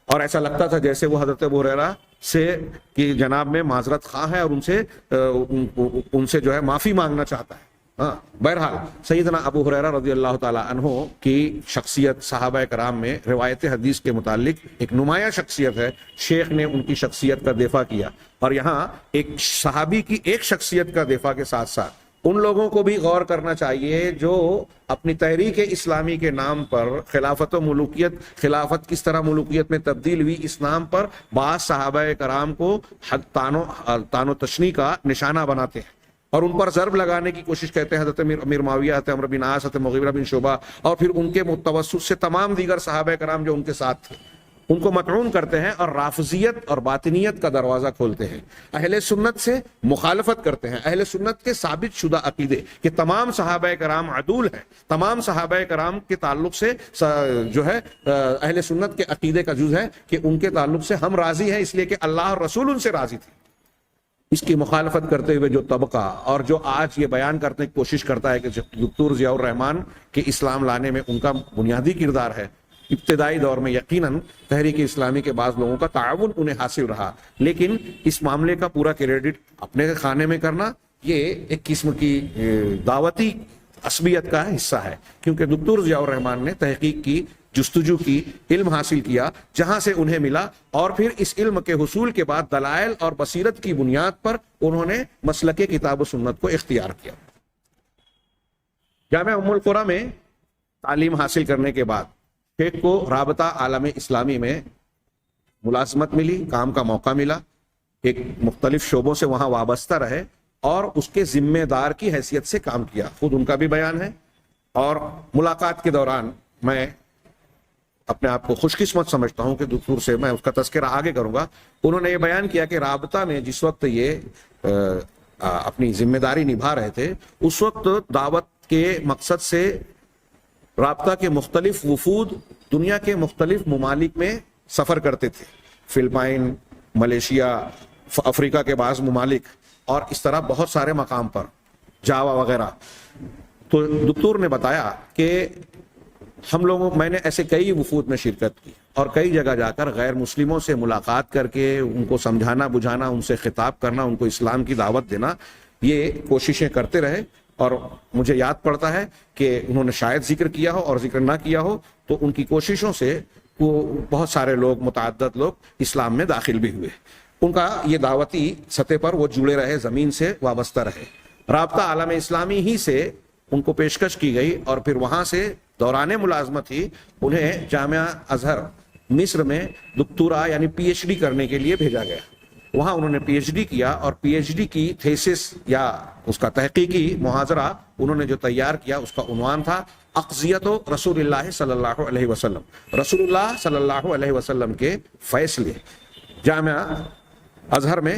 اور ایسا لگتا تھا جیسے وہ حضرت ابو ہریرہ سے کہ جناب میں معذرت خواہ ہے اور ان سے جو ہے معافی مانگنا چاہتا ہے. ہاں بہرحال سیدنا ابو ہریرہ رضی اللہ تعالی عنہ کی شخصیت صحابہ کرام میں روایت حدیث کے متعلق ایک نمایاں شخصیت ہے. شیخ نے ان کی شخصیت کا دفاع کیا، اور یہاں ایک صحابی کی ایک شخصیت کا دفاع کے ساتھ ساتھ ان لوگوں کو بھی غور کرنا چاہیے جو اپنی تحریک اسلامی کے نام پر خلافت و ملوکیت، خلافت کس طرح ملوکیت میں تبدیل ہوئی، اس نام پر بعض صحابہ کرام کو تان و تشنیع کا نشانہ بناتے ہیں اور ان پر ضرب لگانے کی کوشش کرتے ہیں. حضرت امیر معاویہ، حضرت عمرو بن عاص، حضرت مغیرہ بن شعبہ اور پھر ان کے متوسط سے تمام دیگر صحابہ کرام جو ان کے ساتھ تھے ان کو مطعون کرتے ہیں اور رافضیت اور باطنیت کا دروازہ کھولتے ہیں. اہل سنت سے مخالفت کرتے ہیں، اہل سنت کے ثابت شدہ عقیدے کہ تمام صحابہ کرام عدول ہیں، تمام صحابہ کرام کے تعلق سے جو ہے اہل سنت کے عقیدے کا جز ہے کہ ان کے تعلق سے ہم راضی ہیں اس لیے کہ اللہ اور رسول ان سے راضی تھے. اس کی مخالفت کرتے ہوئے جو طبقہ اور جو آج یہ بیان کرنے کی کوشش کرتا ہے کہ دکتور ضیاء الرحمن کے اسلام لانے میں ان کا بنیادی کردار ہے، ابتدائی دور میں یقیناً تحریک اسلامی کے بعض لوگوں کا تعاون انہیں حاصل رہا، لیکن اس معاملے کا پورا کریڈٹ اپنے خانے میں کرنا یہ ایک قسم کی دعوتی عصبیت کا حصہ ہے. کیونکہ دکتور ضیاء الرحمن نے تحقیق کی، جستجو کی، علم حاصل کیا جہاں سے انہیں ملا، اور پھر اس علم کے حصول کے بعد دلائل اور بصیرت کی بنیاد پر انہوں نے مسلک کتاب و سنت کو اختیار کیا. جامعہ ام القری میں تعلیم حاصل کرنے کے بعد شیخ کو رابطہ عالم اسلامی میں ملازمت ملی، کام کا موقع ملا، ایک مختلف شعبوں سے وہاں وابستہ رہے اور اس کے ذمہ دار کی حیثیت سے کام کیا. خود ان کا بھی بیان ہے، اور ملاقات کے دوران میں اپنے آپ کو خوش قسمت سمجھتا ہوں کہ دکتور سے میں اس کا تذکرہ آگے کروں گا. انہوں نے یہ بیان کیا کہ رابطہ میں جس وقت یہ اپنی ذمہ داری نبھا رہے تھے اس وقت دعوت کے مقصد سے رابطہ کے مختلف وفود دنیا کے مختلف ممالک میں سفر کرتے تھے، فلپائن، ملیشیا، افریقہ کے بعض ممالک اور اس طرح بہت سارے مقام پر، جاوا وغیرہ. تو دکتور نے بتایا کہ میں نے ایسے کئی وفود میں شرکت کی اور کئی جگہ جا کر غیر مسلموں سے ملاقات کر کے ان کو سمجھانا بجھانا، ان سے خطاب کرنا، ان کو اسلام کی دعوت دینا، یہ کوششیں کرتے رہے. اور مجھے یاد پڑتا ہے کہ انہوں نے شاید ذکر کیا ہو اور ذکر نہ کیا ہو تو ان کی کوششوں سے بہت سارے لوگ، متعدد لوگ اسلام میں داخل بھی ہوئے. ان کا یہ دعوتی سطح پر وہ جڑے رہے، زمین سے وابستہ رہے. رابطہ عالم اسلامی ہی سے ان کو پیشکش کی گئی اور پھر وہاں سے دوران ملازمت ہی انہیں جامعہ ازہر مصر میں دکتورا یعنی پی ایچ ڈی کرنے کے لیے بھیجا گیا. وہاں انہوں نے پی ایچ ڈی کیا اور پی ایچ ڈی کی تھیسس یا اس کا تحقیقی محاضرہ انہوں نے جو تیار کیا اس کا عنوان تھا اقضیت رسول اللہ صلی اللہ علیہ وسلم. رسول اللہ صلی اللہ علیہ وسلم کے فیصلے. جامعہ ازہر میں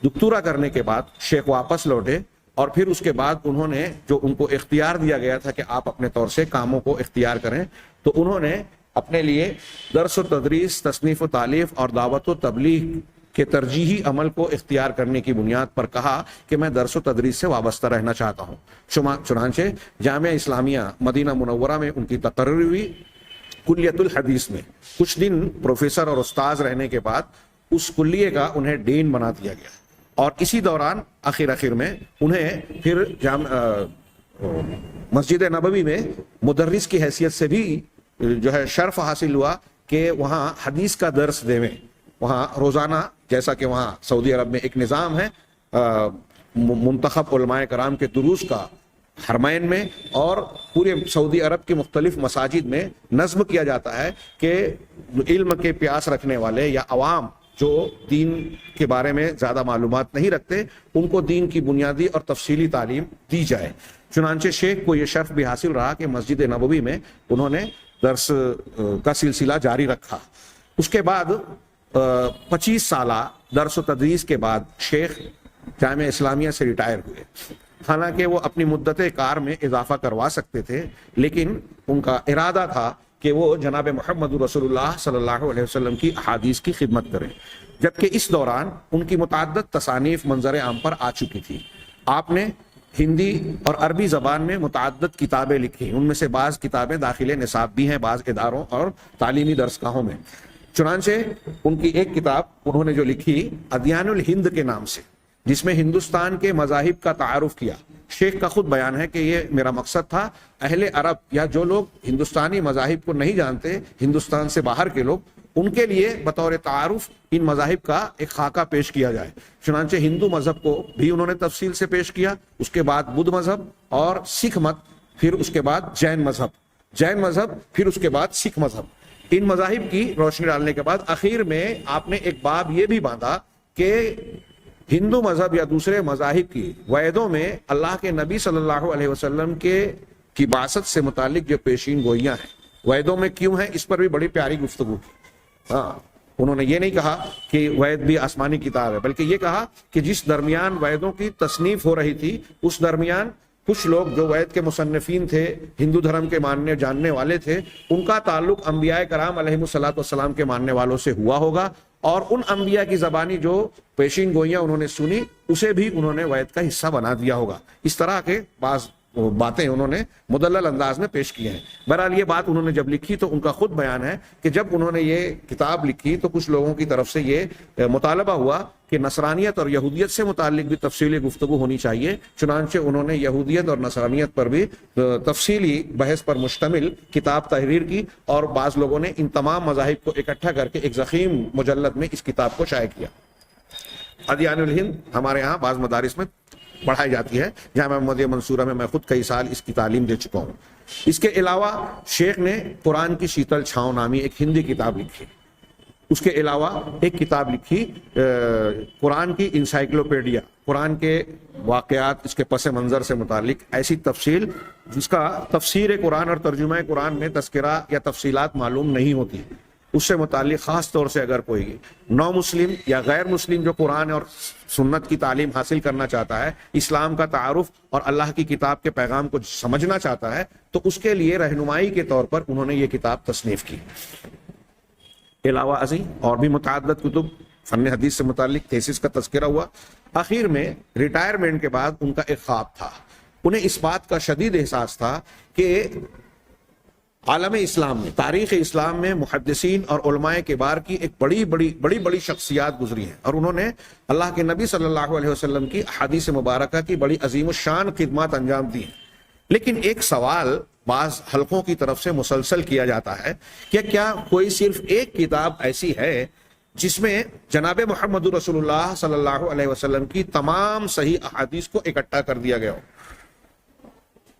دکتورا کرنے کے بعد شیخ واپس لوٹے اور پھر اس کے بعد انہوں نے جو ان کو اختیار دیا گیا تھا کہ آپ اپنے طور سے کاموں کو اختیار کریں، تو انہوں نے اپنے لیے درس و تدریس، تصنیف و تالیف اور دعوت و تبلیغ کے ترجیحی عمل کو اختیار کرنے کی بنیاد پر کہا کہ میں درس و تدریس سے وابستہ رہنا چاہتا ہوں. چنانچہ جامعہ اسلامیہ مدینہ منورہ میں ان کی تقرری ہوئی کلیت الحدیث میں. کچھ دن پروفیسر اور استاذ رہنے کے بعد اس کلیے کا انہیں ڈین بنا دیا گیا اور اسی دوران آخر میں انہیں پھر مسجد نبوی میں مدرس کی حیثیت سے بھی جو ہے شرف حاصل ہوا کہ وہاں حدیث کا درس دیویں. وہاں روزانہ، جیسا کہ وہاں سعودی عرب میں ایک نظام ہے منتخب علماء کرام کے دروس کا حرمین میں اور پورے سعودی عرب کے مختلف مساجد میں نظم کیا جاتا ہے کہ علم کے پیاس رکھنے والے یا عوام جو دین کے بارے میں زیادہ معلومات نہیں رکھتے ان کو دین کی بنیادی اور تفصیلی تعلیم دی جائے. چنانچہ شیخ کو یہ شرف بھی حاصل رہا کہ مسجد نبوی میں انہوں نے درس کا سلسلہ جاری رکھا. اس کے بعد 25 سالہ درس و تدریس کے بعد شیخ جامعہ اسلامیہ سے ریٹائر ہوئے. حالانکہ وہ اپنی مدت کار میں اضافہ کروا سکتے تھے، لیکن ان کا ارادہ تھا کہ وہ جناب محمد رسول اللہ صلی اللہ علیہ وسلم کی احادیث کی خدمت کریں. جبکہ اس دوران ان کی متعدد تصانیف منظر عام پر آ چکی تھی. آپ نے ہندی اور عربی زبان میں متعدد کتابیں لکھی، ان میں سے بعض کتابیں داخل نصاب بھی ہیں بعض اداروں اور تعلیمی درسگاہوں میں. چنانچہ ان کی ایک کتاب انہوں نے جو لکھی ادیان الہند کے نام سے، جس میں ہندوستان کے مذاہب کا تعارف کیا۔ شیخ کا خود بیان ہے کہ یہ میرا مقصد تھا اہل عرب یا جو لوگ ہندوستانی مذاہب کو نہیں جانتے، ہندوستان سے باہر کے لوگ، ان کے لیے بطور تعارف ان مذاہب کا ایک خاکہ پیش کیا جائے۔ چنانچہ ہندو مذہب کو بھی انہوں نے تفصیل سے پیش کیا، اس کے بعد بدھ مذہب اور سکھ مت، پھر اس کے بعد جین مذہب، پھر اس کے بعد سکھ مذہب۔ ان مذاہب کی روشنی ڈالنے کے بعد آخر میں آپ نے ایک باب یہ بھی باندھا کہ ہندو مذہب یا دوسرے مذاہب کی ویدوں میں اللہ کے نبی صلی اللہ علیہ وسلم کی بعثت سے متعلق جو پیشین گوئیاں ہیں ویدوں میں کیوں ہیں، اس پر بھی بڑی پیاری گفتگو کی۔ ہاں، انہوں نے یہ نہیں کہا کہ وید بھی آسمانی کتاب ہے، بلکہ یہ کہا کہ جس درمیان ویدوں کی تصنیف ہو رہی تھی اس درمیان کچھ لوگ جو وید کے مصنفین تھے، ہندو دھرم کے ماننے جاننے والے تھے، ان کا تعلق انبیاء کرام علیہ الصلوۃ والسلام کے ماننے والوں سے ہوا ہوگا، اور ان انبیاء کی زبانی جو پیشین گوئیاں انہوں نے سنی اسے بھی انہوں نے وید کا حصہ بنا دیا ہوگا۔ اس طرح کے بعض باتیں انہوں نے مدلل انداز میں پیش کی ہیں۔ بہرحال یہ بات انہوں نے جب لکھی تو ان کا خود بیان ہے کہ جب انہوں نے یہ کتاب لکھی تو کچھ لوگوں کی طرف سے یہ مطالبہ ہوا کہ نصرانیت اور یہودیت سے متعلق بھی تفصیلی گفتگو ہونی چاہیے۔ چنانچہ انہوں نے یہودیت اور نصرانیت پر بھی تفصیلی بحث پر مشتمل کتاب تحریر کی، اور بعض لوگوں نے ان تمام مذاہب کو اکٹھا کر کے ایک ضخیم مجلد میں اس کتاب کو شائع کیا۔ ادیان الہند ہمارے ہاں بعض مدارس میں پڑھائی جاتی ہے، جامعہ محمدیہ منصورہ میں میں خود کئی سال اس کی تعلیم دے چکا ہوں۔ اس کے علاوہ شیخ نے قرآن کی شیتل چھاؤں نامی ایک ہندی کتاب لکھی، اس کے علاوہ ایک کتاب لکھی قرآن کی انسائکلوپیڈیا، قرآن کے واقعات، اس کے پس منظر سے متعلق ایسی تفصیل جس کا تفسیر قرآن اور ترجمہ قرآن میں تذکرہ یا تفصیلات معلوم نہیں ہوتی، اس سے متعلق خاص طور سے اگر کوئی نو مسلم یا غیر مسلم جو قرآن اور سنت کی تعلیم حاصل کرنا چاہتا ہے، اسلام کا تعارف اور اللہ کی کتاب کے پیغام کو سمجھنا چاہتا ہے، تو اس کے لیے رہنمائی کے طور پر انہوں نے یہ کتاب تصنیف کی۔ علاوہ ازیں اور بھی متعدد کتب فن حدیث سے متعلق تھیسس کا تذکرہ ہوا۔ آخر میں ریٹائرمنٹ کے بعد ان کا ایک خواب تھا، انہیں اس بات کا شدید احساس تھا کہ عالم اسلام میں، تاریخ اسلام میں محدثین اور علماء کبار کی ایک بڑی شخصیات گزری ہیں، اور انہوں نے اللہ کے نبی صلی اللہ علیہ وسلم کی احادیث مبارکہ کی بڑی عظیم الشان خدمات انجام دی ہیں۔ لیکن ایک سوال بعض حلقوں کی طرف سے مسلسل کیا جاتا ہے کہ کیا کوئی صرف ایک کتاب ایسی ہے جس میں جناب محمد رسول اللہ صلی اللہ علیہ وسلم کی تمام صحیح احادیث کو اکٹھا کر دیا گیا ہو؟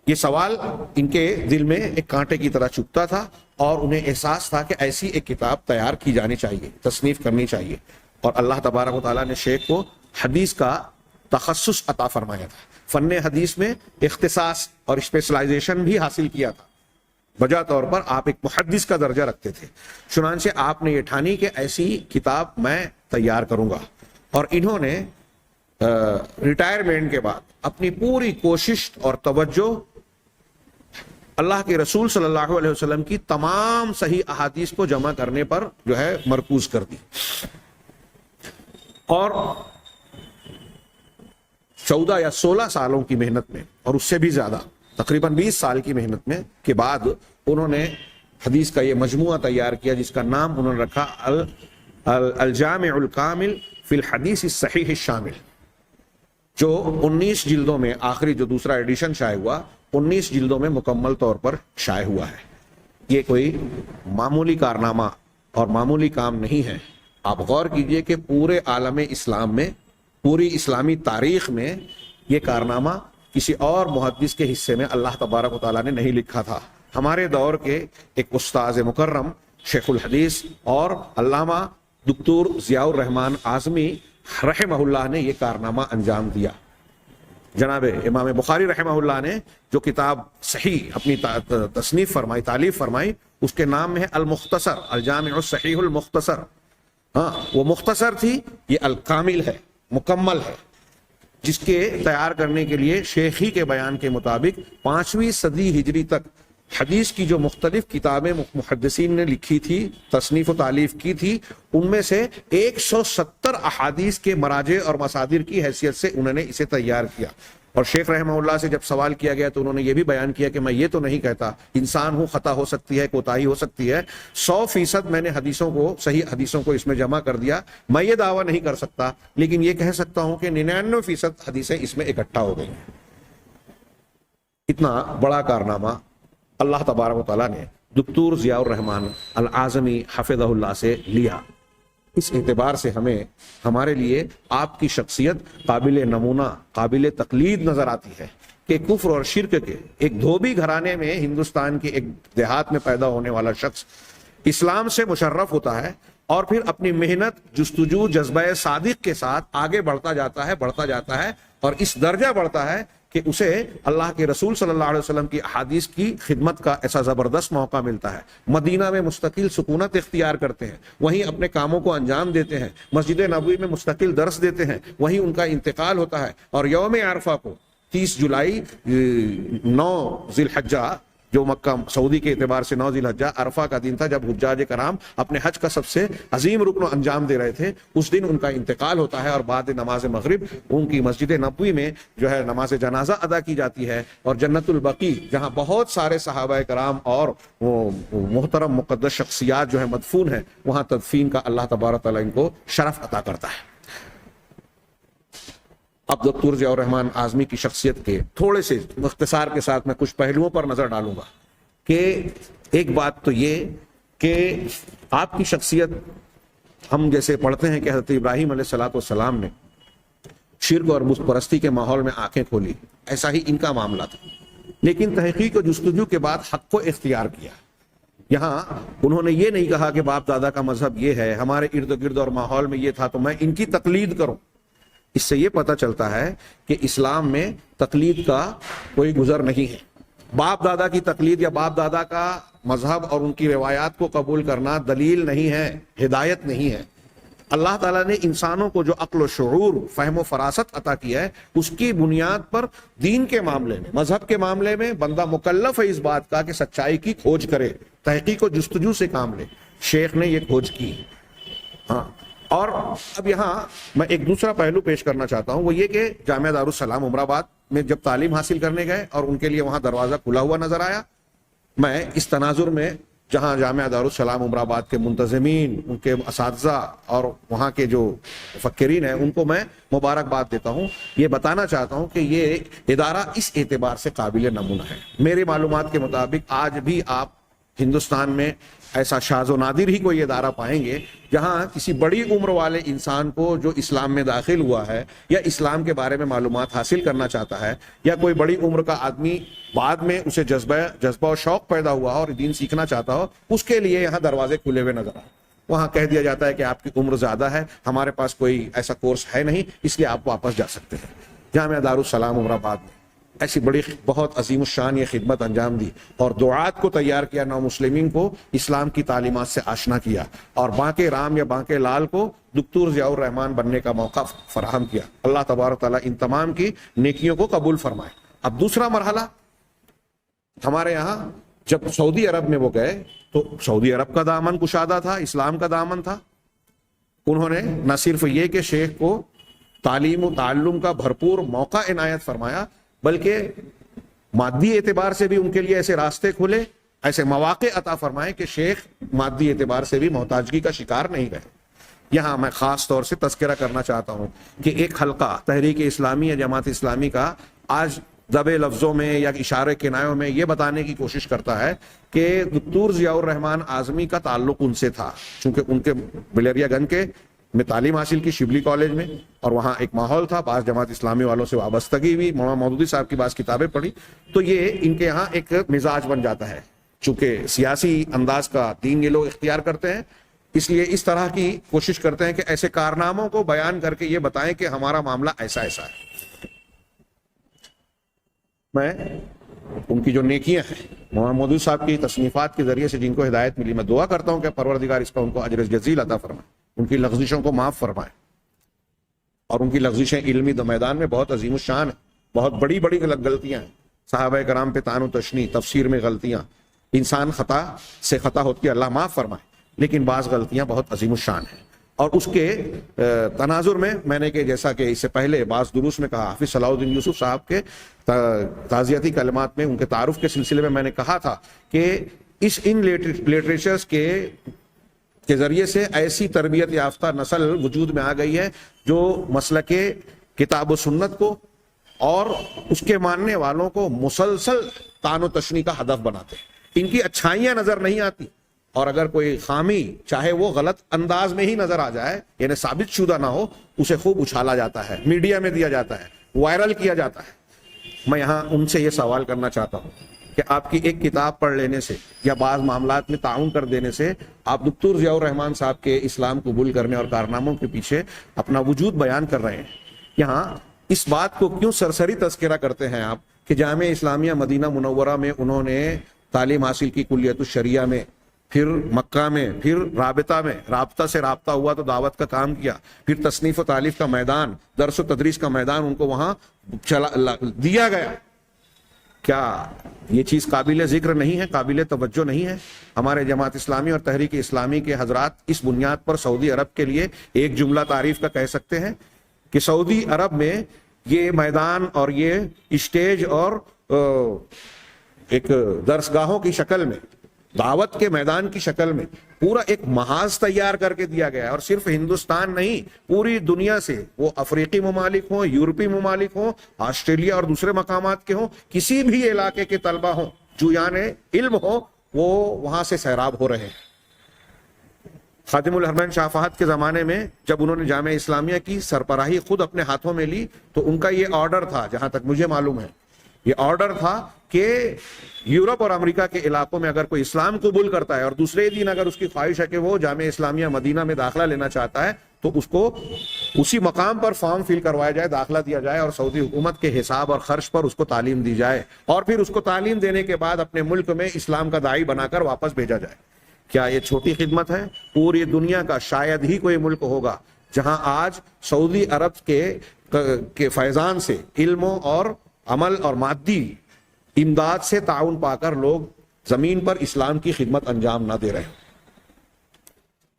یہ سوال ان کے دل میں ایک کانٹے کی طرح چبھتا تھا، اور انہیں احساس تھا کہ ایسی ایک کتاب تیار کی جانی چاہیے، تصنیف کرنی چاہیے، اور اللہ تبارک و تعالیٰ نے شیخ کو حدیث کا تخصص عطا فرمایا تھا، فن حدیث میں اختصاص اور اسپیشلائزیشن بھی حاصل کیا تھا، بجا طور پر آپ ایک محدث کا درجہ رکھتے تھے۔ چنانچہ آپ نے یہ ٹھانی کہ ایسی کتاب میں تیار کروں گا، اور انہوں نے ریٹائرمنٹ کے بعد اپنی پوری کوشش اور توجہ اللہ کے رسول صلی اللہ علیہ وسلم کی تمام صحیح احادیث کو جمع کرنے پر جو ہے مرکوز کر دی، اور 14 یا 16 سالوں کی محنت میں، اور اس سے بھی زیادہ تقریباً 20 سال کی محنت میں کے بعد انہوں نے حدیث کا یہ مجموعہ تیار کیا، جس کا نام انہوں نے رکھا الجامع الکامل فی الحدیث الصحیح الشامل، جو 19 جلدوں میں، آخری جو دوسرا ایڈیشن شائع ہوا 19 جلدوں میں مکمل طور پر شائع ہوا ہے۔ یہ کوئی معمولی کارنامہ اور معمولی کام نہیں ہے۔ آپ غور کیجئے کہ پورے عالم اسلام میں، پوری اسلامی تاریخ میں یہ کارنامہ کسی اور محدث کے حصے میں اللہ تبارک و تعالیٰ نے نہیں لکھا تھا۔ ہمارے دور کے ایک استاذ مکرم شیخ الحدیث اور علامہ دکتور ضیاء الرحمن اعظمی رحمہ اللہ نے یہ کارنامہ انجام دیا۔ جناب امام بخاری رحمہ اللہ نے جو کتاب صحیح اپنی تصنیف فرمائی، تالیف فرمائی، اس کے نام میں ہے المختصر، الجامع الصحیح المختصر۔ ہاں، وہ مختصر تھی، یہ الکامل ہے، مکمل ہے، جس کے تیار کرنے کے لیے شیخی کے بیان کے مطابق 5ویں صدی ہجری تک حدیث کی جو مختلف کتابیں محدثین نے لکھی تھی، تصنیف و تالیف کی تھی، ان میں سے 170 احادیث کے مراجع اور مصادر کی حیثیت سے انہوں نے اسے تیار کیا۔ اور شیخ رحمہ اللہ سے جب سوال کیا گیا تو انہوں نے یہ بھی بیان کیا کہ میں یہ تو نہیں کہتا، انسان ہوں، خطا ہو سکتی ہے، کوتاہی ہو سکتی ہے، 100% میں نے حدیثوں کو، صحیح حدیثوں کو اس میں جمع کر دیا، میں یہ دعویٰ نہیں کر سکتا، لیکن یہ کہہ سکتا ہوں کہ 99% حدیثیں اس میں اکٹھا ہو گئی ہیں۔ اتنا بڑا کارنامہ اللہ تبارک و تعالیٰ نے دکتور ضیاء الرحمن العازمی حفظہ اللہ سے لیا۔ اس اعتبار سے ہمیں، ہمارے لیے آپ کی شخصیت قابل نمونہ، قابل تقلید نظر آتی ہے کہ کفر اور شرک کے ایک دھوبی گھرانے میں، ہندوستان کے ایک دیہات میں پیدا ہونے والا شخص اسلام سے مشرف ہوتا ہے اور پھر اپنی محنت، جستجو، جذبہ صادق کے ساتھ آگے بڑھتا جاتا ہے اور اس درجہ بڑھتا ہے کہ اسے اللہ کے رسول صلی اللہ علیہ وسلم کی احادیث کی خدمت کا ایسا زبردست موقع ملتا ہے۔ مدینہ میں مستقل سکونت اختیار کرتے ہیں، وہیں اپنے کاموں کو انجام دیتے ہیں، مسجد نبوی میں مستقل درس دیتے ہیں، وہیں ان کا انتقال ہوتا ہے، اور یوم عرفہ کو 30 جولائی 9 ذی الحجہ، جو مکہ سعودی کے اعتبار سے 9 ذی الحجہ عرفہ کا دن تھا، جب حجاج کرام اپنے حج کا سب سے عظیم رکن انجام دے رہے تھے، اس دن ان کا انتقال ہوتا ہے، اور بعد نماز مغرب ان کی مسجد نبوی میں جو ہے نماز جنازہ ادا کی جاتی ہے، اور جنت البقیع جہاں بہت سارے صحابہ کرام اور وہ محترم مقدس شخصیات جو ہے مدفون ہیں، وہاں تدفین کا اللہ تبارک تعالیٰ ان کو شرف عطا کرتا ہے۔ اب دکتور ضیاء الرحمن اعظمی کی شخصیت کے تھوڑے سے اختصار کے ساتھ میں کچھ پہلوؤں پر نظر ڈالوں گا کہ ایک بات تو یہ کہ آپ کی شخصیت، ہم جیسے پڑھتے ہیں کہ حضرت ابراہیم علیہ الصلوۃ والسلام نے شرک اور بت پرستی کے ماحول میں آنکھیں کھولی، ایسا ہی ان کا معاملہ تھا، لیکن تحقیق و جستجو کے بعد حق کو اختیار کیا۔ یہاں انہوں نے یہ نہیں کہا کہ باپ دادا کا مذہب یہ ہے، ہمارے ارد گرد اور ماحول میں یہ تھا تو میں ان کی تقلید کروں۔ اس سے یہ پتہ چلتا ہے کہ اسلام میں تقلید کا کوئی گزر نہیں ہے۔ باپ دادا کی تقلید یا باپ دادا کا مذہب اور ان کی روایات کو قبول کرنا دلیل نہیں ہے، ہدایت نہیں ہے۔ اللہ تعالیٰ نے انسانوں کو جو عقل و شعور، فہم و فراست عطا کیا ہے، اس کی بنیاد پر دین کے معاملے میں، مذہب کے معاملے میں بندہ مکلف ہے اس بات کا کہ سچائی کی کھوج کرے، تحقیق و جستجو سے کام لے۔ شیخ نے یہ کھوج کی۔ ہاں، اور اب یہاں میں ایک دوسرا پہلو پیش کرنا چاہتا ہوں، وہ یہ کہ جامعہ دارالسلام عمر آباد میں جب تعلیم حاصل کرنے گئے اور ان کے لیے وہاں دروازہ کھلا ہوا نظر آیا، میں اس تناظر میں جہاں جامعہ دارالسلام عمر آباد کے منتظمین، ان کے اساتذہ اور وہاں کے جو مفکرین ہیں، ان کو میں مبارکباد دیتا ہوں۔ یہ بتانا چاہتا ہوں کہ یہ ادارہ اس اعتبار سے قابل نمونہ ہے۔ میری معلومات کے مطابق آج بھی آپ ہندوستان میں ایسا شاذ و نادر ہی کوئی ادارہ پائیں گے جہاں کسی بڑی عمر والے انسان کو جو اسلام میں داخل ہوا ہے یا اسلام کے بارے میں معلومات حاصل کرنا چاہتا ہے، یا کوئی بڑی عمر کا آدمی بعد میں اسے جذبہ و شوق پیدا ہوا اور دین سیکھنا چاہتا ہو، اس کے لیے یہاں دروازے کھلے ہوئے نظر آئے۔ وہاں کہہ دیا جاتا ہے کہ آپ کی عمر زیادہ ہے، ہمارے پاس کوئی ایسا کورس ہے نہیں، اس لیے آپ واپس جا سکتے ہیں۔ جامعہ دارالسلام عمر آباد میں ایسی بڑی بہت عظیم الشان یہ خدمت انجام دی اور دعات کو تیار کیا، نو مسلمین کو اسلام کی تعلیمات سے آشنا کیا، اور بانکے رام یا بانکے لال کو دکتور ضیاء الرحمن بننے کا موقع فراہم کیا۔ اللہ تبارک تعالیٰ ان تمام کی نیکیوں کو قبول فرمائے۔ اب دوسرا مرحلہ، ہمارے یہاں جب سعودی عرب میں وہ گئے تو سعودی عرب کا دامن کشادہ تھا، اسلام کا دامن تھا۔ انہوں نے نہ صرف یہ کہ شیخ کو تعلیم و تعلم کا بھرپور موقع عنایت فرمایا، بلکہ مادی اعتبار سے بھی ان کے لیے ایسے راستے کھلے، ایسے مواقع عطا فرمائے کہ شیخ مادی اعتبار سے بھی محتاجگی کا شکار نہیں رہے۔ یہاں میں خاص طور سے تذکرہ کرنا چاہتا ہوں کہ ایک حلقہ تحریک اسلامی یا جماعت اسلامی کا آج دبے لفظوں میں یا اشارے کنایوں میں یہ بتانے کی کوشش کرتا ہے کہ دکتور ضیاء الرحمن اعظمی کا تعلق ان سے تھا، چونکہ ان کے بلیریا گنج کے میں تعلیم حاصل کی شبلی کالج میں، اور وہاں ایک ماحول تھا، بعض جماعت اسلامی والوں سے وابستگی ہوئی، مولانا مودودی صاحب کی بعض کتابیں پڑھی، تو یہ ان کے یہاں ایک مزاج بن جاتا ہے۔ چونکہ سیاسی انداز کا دین یہ لوگ اختیار کرتے ہیں، اس لیے اس طرح کی کوشش کرتے ہیں کہ ایسے کارناموں کو بیان کر کے یہ بتائیں کہ ہمارا معاملہ ایسا ایسا ہے۔ میں ان کی جو نیکیاں ہیں، مولانا مودودی صاحب کی تصنیفات کے ذریعے سے جن کو ہدایت ملی، میں دعا کرتا ہوں کہ پروردگار اس کا ان کو اجر جزیل عطا فرمائے، ان کی لغزشوں کو معاف فرمائے۔ اور ان کی لغزشیں علمی میدان میں بہت عظیم الشان ہیں، بہت بڑی بڑی غلطیاں ہیں۔ صحابہ کرام پہ طعن و تشنیع، تفسیر میں غلطیاں، انسان خطا سے خطا ہوتی ہے، اللہ معاف فرمائے، لیکن بعض غلطیاں بہت عظیم الشان ہیں۔ اور اس کے تناظر میں نے کہ جیسا کہ اس سے پہلے بعض دروس میں کہا، حافظ صلاح الدین یوسف صاحب کے تعزیتی کلمات میں ان کے تعارف کے سلسلے میں نے کہا تھا کہ ان لٹریچرز کے ذریعے سے ایسی تربیت یافتہ نسل وجود میں آ گئی ہے جو مسلک کتاب و سنت کو اور اس کے ماننے والوں کو مسلسل طعن و تشنیع کا ہدف بناتے ہیں۔ ان کی اچھائیاں نظر نہیں آتی، اور اگر کوئی خامی چاہے وہ غلط انداز میں ہی نظر آ جائے، یعنی ثابت شدہ نہ ہو، اسے خوب اچھالا جاتا ہے، میڈیا میں دیا جاتا ہے، وائرل کیا جاتا ہے۔ میں یہاں ان سے یہ سوال کرنا چاہتا ہوں کہ آپ کی ایک کتاب پڑھ لینے سے یا بعض معاملات میں تعاون کر دینے سے آپ دکتور ضیاء الرحمن صاحب کے اسلام قبول کرنے اور کارناموں کے پیچھے اپنا وجود بیان کر رہے ہیں۔ یہاں اس بات کو کیوں سرسری تذکرہ کرتے ہیں آپ کہ جامعہ اسلامیہ مدینہ منورہ میں انہوں نے تعلیم حاصل کی کلیت الشریعہ میں، پھر مکہ میں، پھر رابطہ سے رابطہ ہوا تو دعوت کا کام کیا، پھر تصنیف و تالیف کا میدان، درس و تدریس کا میدان ان کو وہاں دیا گیا۔ کیا یہ چیز قابل ذکر نہیں ہے، قابل توجہ نہیں ہے؟ ہمارے جماعت اسلامی اور تحریک اسلامی کے حضرات اس بنیاد پر سعودی عرب کے لیے ایک جملہ تعریف کا کہہ سکتے ہیں کہ سعودی عرب میں یہ میدان اور یہ اسٹیج اور ایک درسگاہوں کی شکل میں، دعوت کے میدان کی شکل میں پورا ایک محاذ تیار کر کے دیا گیا ہے، اور صرف ہندوستان نہیں، پوری دنیا سے، وہ افریقی ممالک ہوں، یورپی ممالک ہوں، آسٹریلیا اور دوسرے مقامات کے ہوں، کسی بھی علاقے کے طلبہ ہوں، جویان علم ہوں، وہ وہاں سے سیراب ہو رہے ہیں۔ خادم الحرمین شاہ فہد کے زمانے میں جب انہوں نے جامعہ اسلامیہ کی سربراہی خود اپنے ہاتھوں میں لی تو ان کا یہ آرڈر تھا، جہاں تک مجھے معلوم ہے یہ آرڈر تھا کہ یورپ اور امریکہ کے علاقوں میں اگر کوئی اسلام قبول کرتا ہے اور دوسرے دن اگر اس کی خواہش ہے کہ وہ جامعہ اسلامیہ مدینہ میں داخلہ لینا چاہتا ہے تو اس کو اسی مقام پر فارم فل کروایا جائے، داخلہ دیا جائے اور سعودی حکومت کے حساب اور خرچ پر اس کو تعلیم دی جائے، اور پھر اس کو تعلیم دینے کے بعد اپنے ملک میں اسلام کا داعی بنا کر واپس بھیجا جائے۔ کیا یہ چھوٹی خدمت ہے؟ پوری دنیا کا شاید ہی کوئی ملک ہوگا جہاں آج سعودی عرب کے فیضان سے علم اور عمل اور مادی امداد سے تعاون پا کر لوگ زمین پر اسلام کی خدمت انجام نہ دے رہے۔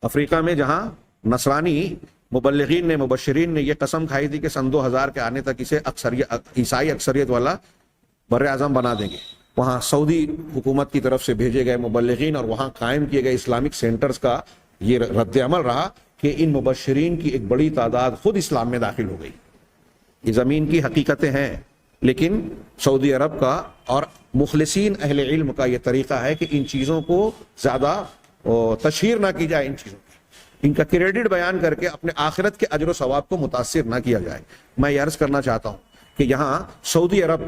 افریقہ میں جہاں نصرانی مبلغین نے، مبشرین نے یہ قسم کھائی تھی کہ سن 2000 کے آنے تک اسے عیسائی اکثریت والا بر اعظم بنا دیں گے، وہاں سعودی حکومت کی طرف سے بھیجے گئے مبلغین اور وہاں قائم کیے گئے اسلامک سینٹرز کا یہ رد عمل رہا کہ ان مبشرین کی ایک بڑی تعداد خود اسلام میں داخل ہو گئی۔ یہ زمین کی حقیقتیں ہیں، لیکن سعودی عرب کا اور مخلصین اہل علم کا یہ طریقہ ہے کہ ان چیزوں کو زیادہ تشہیر نہ کی جائے، ان چیزوں کی، ان کا کریڈٹ بیان کر کے اپنے آخرت کے اجر و ثواب کو متاثر نہ کیا جائے۔ میں یہ عرض کرنا چاہتا ہوں کہ یہاں سعودی عرب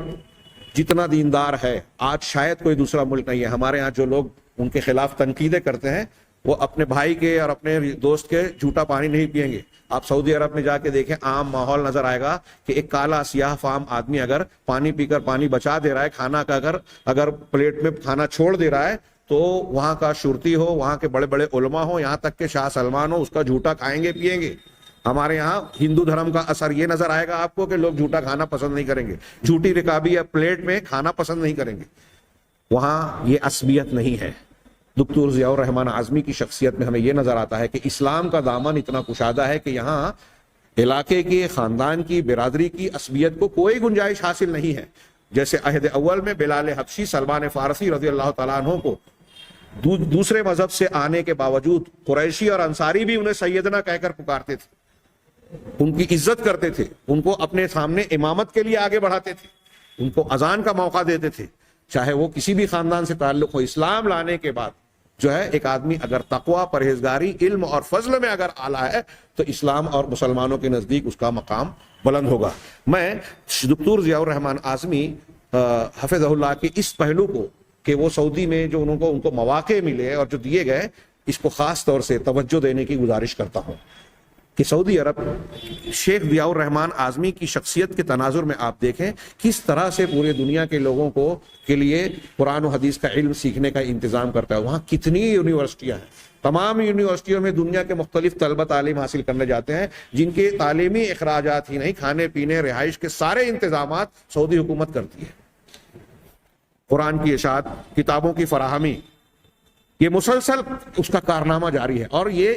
جتنا دیندار ہے، آج شاید کوئی دوسرا ملک نہیں ہے۔ ہمارے ہاں جو لوگ ان کے خلاف تنقیدیں کرتے ہیں وہ اپنے بھائی کے اور اپنے دوست کے جھوٹا پانی نہیں پئیں گے۔ آپ سعودی عرب میں جا کے دیکھیں، عام ماحول نظر آئے گا کہ ایک کالا سیاہ فام آدمی اگر پانی پی کر پانی بچا دے رہا ہے، کھانا کا اگر پلیٹ میں کھانا چھوڑ دے رہا ہے تو وہاں کا شرطی ہو، وہاں کے بڑے بڑے علماء ہوں، یہاں تک کہ شاہ سلمان ہو، اس کا جھوٹا کھائیں گے، پئیں گے۔ ہمارے یہاں ہندو دھرم کا اثر یہ نظر آئے گا آپ کو کہ لوگ جھوٹا کھانا پسند نہیں کریں گے، جھوٹی رکابی یا پلیٹ میں کھانا پسند نہیں کریں گے۔ وہاں یہ عصبیت نہیں ہے۔ دکتور ضیاء الرحمن اعظمی کی شخصیت میں ہمیں یہ نظر آتا ہے کہ اسلام کا دامن اتنا کشادہ ہے کہ یہاں علاقے کی، خاندان کی، برادری کی عصبیت کو کوئی گنجائش حاصل نہیں ہے۔ جیسے عہد اول میں بلال حبشی، سلمان فارسی رضی اللہ تعالیٰ عنہ کو دوسرے مذہب سے آنے کے باوجود قریشی اور انصاری بھی انہیں سیدنا کہہ کر پکارتے تھے، ان کی عزت کرتے تھے، ان کو اپنے سامنے امامت کے لیے آگے بڑھاتے تھے، ان کو اذان کا موقع دیتے تھے، چاہے وہ کسی بھی خاندان سے تعلق ہو۔ اسلام لانے کے بعد جو ہے ایک آدمی اگر تقوی، پرہیزگاری، علم اور فضل میں اگر اعلیٰ ہے تو اسلام اور مسلمانوں کے نزدیک اس کا مقام بلند ہوگا۔ میں دکتور ضیاء الرحمن اعظمی حفظہ اللہ کے اس پہلو کو کہ وہ سعودی میں جو ان کو مواقع ملے اور جو دیے گئے، اس کو خاص طور سے توجہ دینے کی گزارش کرتا ہوں کہ سعودی عرب شیخ ضیاء الرحمن اعظمی کی شخصیت کے تناظر میں آپ دیکھیں کس طرح سے پورے دنیا کے لوگوں کے لیے قرآن و حدیث کا علم سیکھنے کا انتظام کرتا ہے۔ وہاں کتنی یونیورسٹیاں ہیں، تمام یونیورسٹیوں میں دنیا کے مختلف طلبہ تعلیم حاصل کرنے جاتے ہیں، جن کے تعلیمی اخراجات ہی نہیں، کھانے پینے، رہائش کے سارے انتظامات سعودی حکومت کرتی ہے۔ قرآن کی اشاعت، کتابوں کی فراہمی، یہ مسلسل اس کا کارنامہ جاری ہے، اور یہ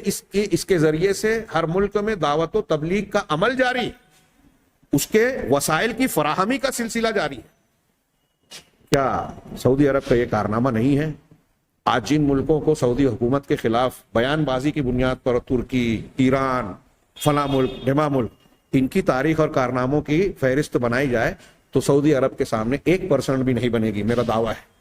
اس کے ذریعے سے ہر ملک میں دعوت و تبلیغ کا عمل جاری ہے، اس کے وسائل کی فراہمی کا سلسلہ جاری ہے۔ کیا سعودی عرب کا یہ کارنامہ نہیں ہے؟ آج جن ملکوں کو سعودی حکومت کے خلاف بیان بازی کی بنیاد پر ترکی، ایران، فلاں ملک، ڈھما ملک، ان کی تاریخ اور کارناموں کی فہرست بنائی جائے تو سعودی عرب کے سامنے 1% بھی نہیں بنے گی، میرا دعویٰ ہے۔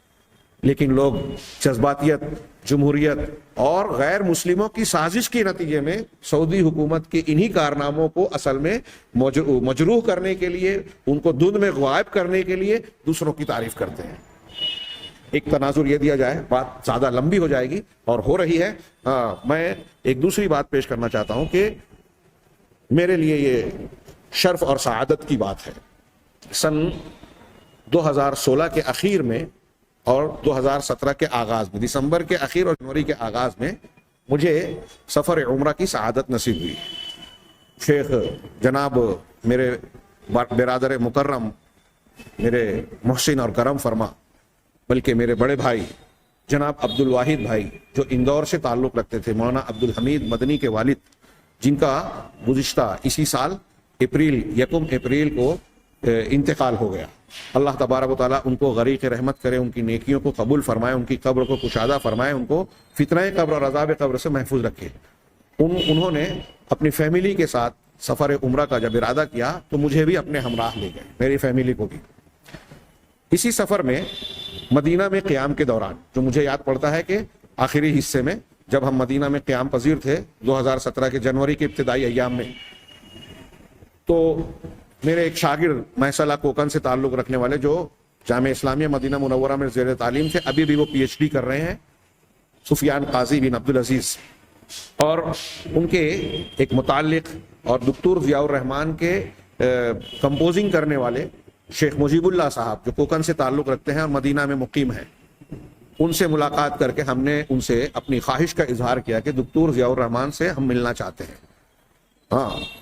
لیکن لوگ جذباتیت، جمہوریت اور غیر مسلموں کی سازش کے نتیجے میں سعودی حکومت کے انہی کارناموں کو اصل میں مجروح کرنے کے لیے، ان کو دھند میں غائب کرنے کے لیے دوسروں کی تعریف کرتے ہیں۔ ایک تناظر یہ دیا جائے، بات زیادہ لمبی ہو جائے گی اور ہو رہی ہے۔ میں ایک دوسری بات پیش کرنا چاہتا ہوں کہ میرے لیے یہ شرف اور سعادت کی بات ہے۔ سن 2016 کے اخیر میں اور 2017 کے آغاز میں، دسمبر کے اخیر اور جنوری کے آغاز میں مجھے سفر عمرہ کی سعادت نصیب ہوئی۔ شیخ جناب میرے برادر مکرم، میرے محسن اور کرم فرما، بلکہ میرے بڑے بھائی جناب عبد الواحد بھائی جو اندور سے تعلق رکھتے تھے، مولانا عبد الحمید مدنی کے والد، جن کا گزشتہ اسی سال 1 اپریل کو انتقال ہو گیا۔ اللہ تبارک و تعالیٰ ان کو غریق رحمت کرے، ان کی نیکیوں کو قبول فرمائے، ان کی قبر کو کشادہ فرمائے، ان کو فتنہ قبر اور عذاب قبر سے محفوظ رکھے۔ انہوں نے اپنی فیملی کے ساتھ سفر عمرہ کا جب ارادہ کیا تو مجھے بھی اپنے ہمراہ لے گئے، میری فیملی کو بھی۔ اسی سفر میں مدینہ میں قیام کے دوران، جو مجھے یاد پڑتا ہے کہ آخری حصے میں جب ہم مدینہ میں قیام پذیر تھے 2017 کے جنوری کے ابتدائی ایام میں، تو میرے ایک شاگرد محصلہ کوکن سے تعلق رکھنے والے جو جامعہ اسلامیہ مدینہ منورہ میں زیر تعلیم تھے، ابھی بھی وہ PhD کر رہے ہیں، سفیان قاضی بن عبدالعزیز، اور ان کے ایک متعلق اور دکتور ضیاء الرحمان کے کمپوزنگ کرنے والے شیخ مجیب اللہ صاحب جو کوکن سے تعلق رکھتے ہیں اور مدینہ میں مقیم ہیں، ان سے ملاقات کر کے ہم نے ان سے اپنی خواہش کا اظہار کیا کہ دکتور ضیاء الرحمان سے ہم ملنا چاہتے ہیں۔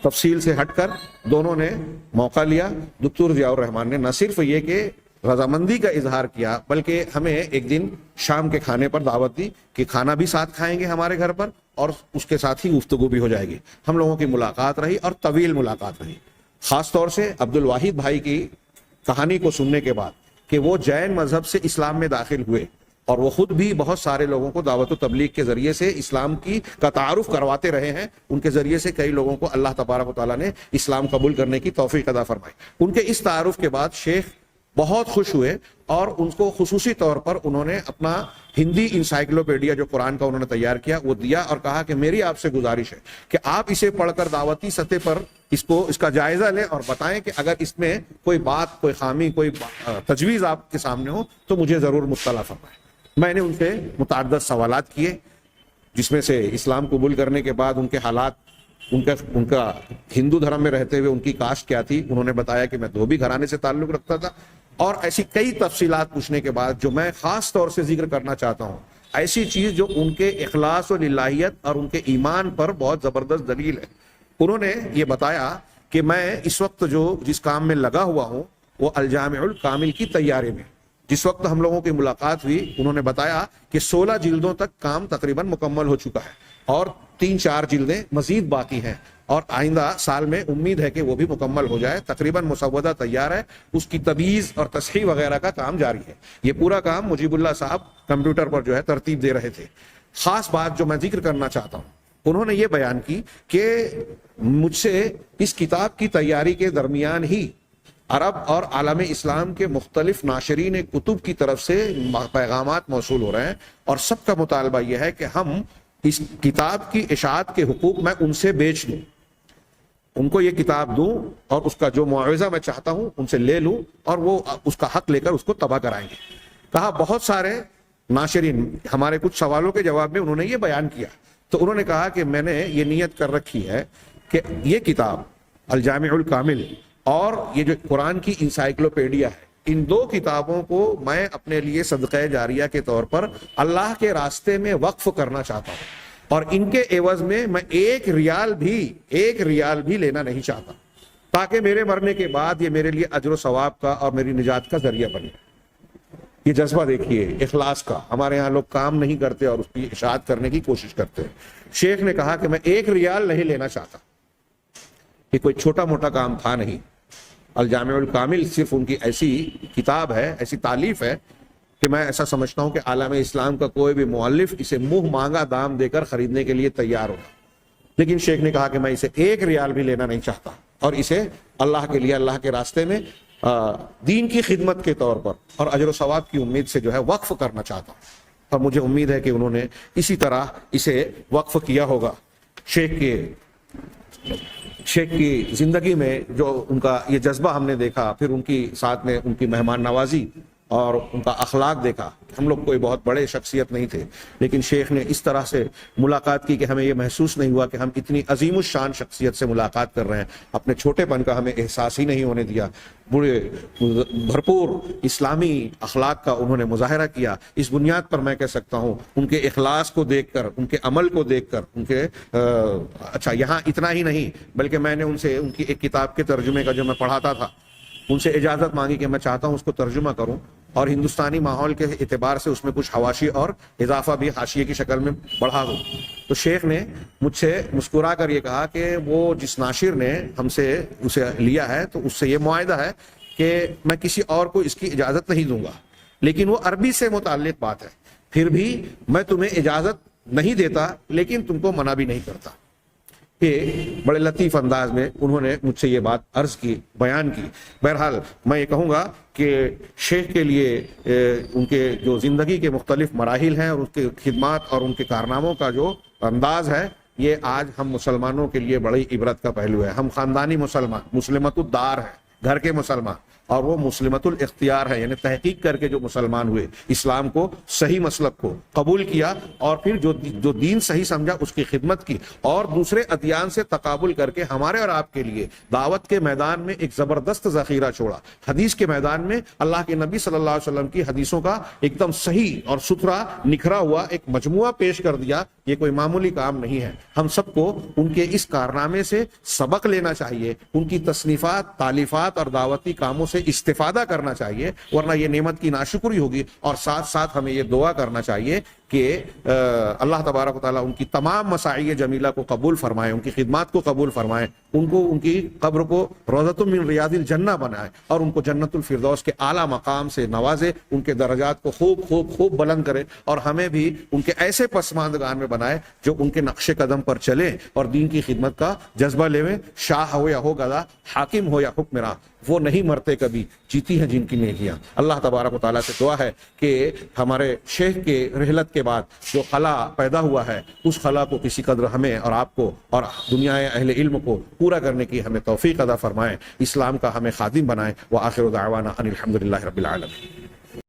تفصیل سے ہٹ کر دونوں نے موقع لیا۔ دکتور ضیاء الرحمان نے نہ صرف یہ کہ رضامندی کا اظہار کیا، بلکہ ہمیں ایک دن شام کے کھانے پر دعوت دی کہ کھانا بھی ساتھ کھائیں گے ہمارے گھر پر، اور اس کے ساتھ ہی گفتگو بھی ہو جائے گی۔ ہم لوگوں کی ملاقات رہی اور طویل ملاقات رہی۔ خاص طور سے عبد الواحد بھائی کی کہانی کو سننے کے بعد کہ وہ جین مذہب سے اسلام میں داخل ہوئے اور وہ خود بھی بہت سارے لوگوں کو دعوت و تبلیغ کے ذریعے سے اسلام کا تعارف کرواتے رہے ہیں، ان کے ذریعے سے کئی لوگوں کو اللہ تبارک و تعالیٰ نے اسلام قبول کرنے کی توفیق عطا فرمائی۔ ان کے اس تعارف کے بعد شیخ بہت خوش ہوئے اور ان کو خصوصی طور پر انہوں نے اپنا ہندی انسائکلوپیڈیا جو قرآن کا انہوں نے تیار کیا وہ دیا، اور کہا کہ میری آپ سے گزارش ہے کہ آپ اسے پڑھ کر دعوتی سطح پر اس کا جائزہ لیں اور بتائیں کہ اگر اس میں کوئی بات، کوئی خامی، کوئی تجویز آپ کے سامنے ہو تو مجھے ضرور مطلع فرمائیں۔ میں نے ان سے متعدد سوالات کیے، جس میں سے اسلام قبول کرنے کے بعد ان کے حالات، ان کا ہندو دھرم میں رہتے ہوئے ان کی کاسٹ کیا تھی، انہوں نے بتایا کہ میں دھوبی گھرانے سے تعلق رکھتا تھا، اور ایسی کئی تفصیلات پوچھنے کے بعد جو میں خاص طور سے ذکر کرنا چاہتا ہوں، ایسی چیز جو ان کے اخلاص و للہیت اور ان کے ایمان پر بہت زبردست دلیل ہے۔ انہوں نے یہ بتایا کہ میں اس وقت جس کام میں لگا ہوا ہوں وہ الجامع الکامل کی تیاری میں، جس وقت ہم لوگوں کی ملاقات ہوئی انہوں نے بتایا کہ 16 جلدوں تک کام تقریباً مکمل ہو چکا ہے اور 3-4 جلدیں مزید باقی ہیں، اور آئندہ سال میں امید ہے کہ وہ بھی مکمل ہو جائے۔ تقریباً مسودہ تیار ہے، اس کی تبییض اور تصحیح وغیرہ کا کام جاری ہے۔ یہ پورا کام مجیب اللہ صاحب کمپیوٹر پر جو ہے ترتیب دے رہے تھے۔ خاص بات جو میں ذکر کرنا چاہتا ہوں، انہوں نے یہ بیان کی کہ مجھ سے اس کتاب کی تیاری کے درمیان ہی عرب اور عالم اسلام کے مختلف ناشرین کتب کی طرف سے پیغامات موصول ہو رہے ہیں، اور سب کا مطالبہ یہ ہے کہ ہم اس کتاب کی اشاعت کے حقوق میں ان سے بیچ دوں، ان کو یہ کتاب دوں اور اس کا جو معاوضہ میں چاہتا ہوں ان سے لے لوں، اور وہ اس کا حق لے کر اس کو تباہ کرائیں گے۔ کہا بہت سارے ناشرین ہمارے کچھ سوالوں کے جواب میں انہوں نے یہ بیان کیا، تو انہوں نے کہا کہ میں نے یہ نیت کر رکھی ہے کہ یہ کتاب الجامع الکامل اور یہ جو قرآن کی انسائکلوپیڈیا ہے، ان 2 کتابوں کو میں اپنے لیے صدقہ جاریہ کے طور پر اللہ کے راستے میں وقف کرنا چاہتا ہوں، اور ان کے عوض میں میں 1 ریال بھی لینا نہیں چاہتا، تاکہ میرے مرنے کے بعد یہ میرے لیے اجر و ثواب کا اور میری نجات کا ذریعہ بنے۔ یہ جذبہ دیکھیے اخلاص کا. ہمارے ہاں لوگ کام نہیں کرتے اور اس کی اشاعت کرنے کی کوشش کرتے ہیں. شیخ نے کہا کہ میں 1 ریال نہیں لینا چاہتا. یہ کوئی چھوٹا موٹا کام تھا نہیں. الجامع الکامل صرف ان کی ایسی کتاب ہے, ایسی تالیف ہے کہ میں ایسا سمجھتا ہوں کہ عالم اسلام کا کوئی بھی مؤلف اسے منہ مانگا دام دے کر خریدنے کے لیے تیار ہوگا. لیکن شیخ نے کہا کہ میں اسے 1 ریال بھی لینا نہیں چاہتا, اور اسے اللہ کے لیے, اللہ کے راستے میں دین کی خدمت کے طور پر اور اجر و ثواب کی امید سے جو ہے وقف کرنا چاہتا ہوں. اور مجھے امید ہے کہ انہوں نے اسی طرح اسے وقف کیا ہوگا. شیخ کی زندگی میں جو ان کا یہ جذبہ ہم نے دیکھا, پھر ان کی ساتھ میں ان کی مہمان نوازی اور ان کا اخلاق دیکھا. ہم لوگ کوئی بہت بڑے شخصیت نہیں تھے, لیکن شیخ نے اس طرح سے ملاقات کی کہ ہمیں یہ محسوس نہیں ہوا کہ ہم اتنی عظیم الشان شخصیت سے ملاقات کر رہے ہیں. اپنے چھوٹے پن کا ہمیں احساس ہی نہیں ہونے دیا. بھرپور اسلامی اخلاق کا انہوں نے مظاہرہ کیا. اس بنیاد پر میں کہہ سکتا ہوں ان کے اخلاص کو دیکھ کر, ان کے عمل کو دیکھ کر, ان کے اچھا یہاں اتنا ہی نہیں بلکہ میں نے ان سے ان کی ایک کتاب کے ترجمے کا جو میں پڑھاتا تھا, ان سے اجازت مانگی کہ میں چاہتا ہوں اس کو ترجمہ کروں اور ہندوستانی ماحول کے اعتبار سے اس میں کچھ حواشی اور اضافہ بھی حاشیے کی شکل میں بڑھا دوں. تو شیخ نے مجھ سے مسکرا کر یہ کہا کہ وہ جس ناشر نے ہم سے اسے لیا ہے تو اس سے یہ معاہدہ ہے کہ میں کسی اور کو اس کی اجازت نہیں دوں گا, لیکن وہ عربی سے متعلق بات ہے. پھر بھی میں تمہیں اجازت نہیں دیتا لیکن تم کو منع بھی نہیں کرتا. کہ بڑے لطیف انداز میں انہوں نے مجھ سے یہ بات عرض کی, بیان کی. بہرحال میں یہ کہوں گا کہ شیخ کے لیے ان کے جو زندگی کے مختلف مراحل ہیں اور اس کے خدمات اور ان کے کارناموں کا جو انداز ہے, یہ آج ہم مسلمانوں کے لیے بڑی عبرت کا پہلو ہے. ہم خاندانی مسلمان, مسلمت الدار ہے, گھر کے مسلمان, اور وہ مسلمت الاختیار ہے, یعنی تحقیق کر کے جو مسلمان ہوئے, اسلام کو, صحیح مسلک کو قبول کیا اور پھر جو دین صحیح سمجھا اس کی خدمت کی, اور دوسرے ادیان سے تقابل کر کے ہمارے اور آپ کے لیے دعوت کے میدان میں ایک زبردست ذخیرہ چھوڑا. حدیث کے میدان میں اللہ کے نبی صلی اللہ علیہ وسلم کی حدیثوں کا ایک دم صحیح اور ستھرا نکھرا ہوا ایک مجموعہ پیش کر دیا. یہ کوئی معمولی کام نہیں ہے. ہم سب کو ان کے اس کارنامے سے سبق لینا چاہیے, ان کی تصنیفات, تالیفات اور دعوتی کاموں سے استفادہ کرنا چاہیے, ورنہ یہ نعمت کی ناشکری ہوگی. اور ساتھ ساتھ ہمیں یہ دعا کرنا چاہیے کہ اللہ تبارک و تعالیٰ ان کی تمام مساعی جمیلہ کو قبول فرمائے, ان کی خدمات کو قبول فرمائے, ان کی قبر کو روضۃ من ریاض الجنہ بنائے اور ان کو جنت الفردوس کے اعلیٰ مقام سے نوازے, ان کے درجات کو خوب خوب خوب بلند کرے, اور ہمیں بھی ان کے ایسے پسماندگان میں بنائے جو ان کے نقش قدم پر چلیں اور دین کی خدمت کا جذبہ لے. شاہ ہو یا ہو گدا, حاکم ہو یا حکمراں, وہ نہیں مرتے کبھی, جیتی ہیں جن کی نیکیاں. اللہ تبارک و تعالیٰ سے دعا ہے کہ ہمارے شیخ کے رحلت کے بعد جو خلا پیدا ہوا ہے اس خلا کو کسی قدر ہمیں اور آپ کو اور دنیا اہل علم کو پورا کرنے کی ہمیں توفیق عطا فرمائے, اسلام کا ہمیں خادم بنائے. وآخر دعوانا ان الحمد للہ رب العالمین.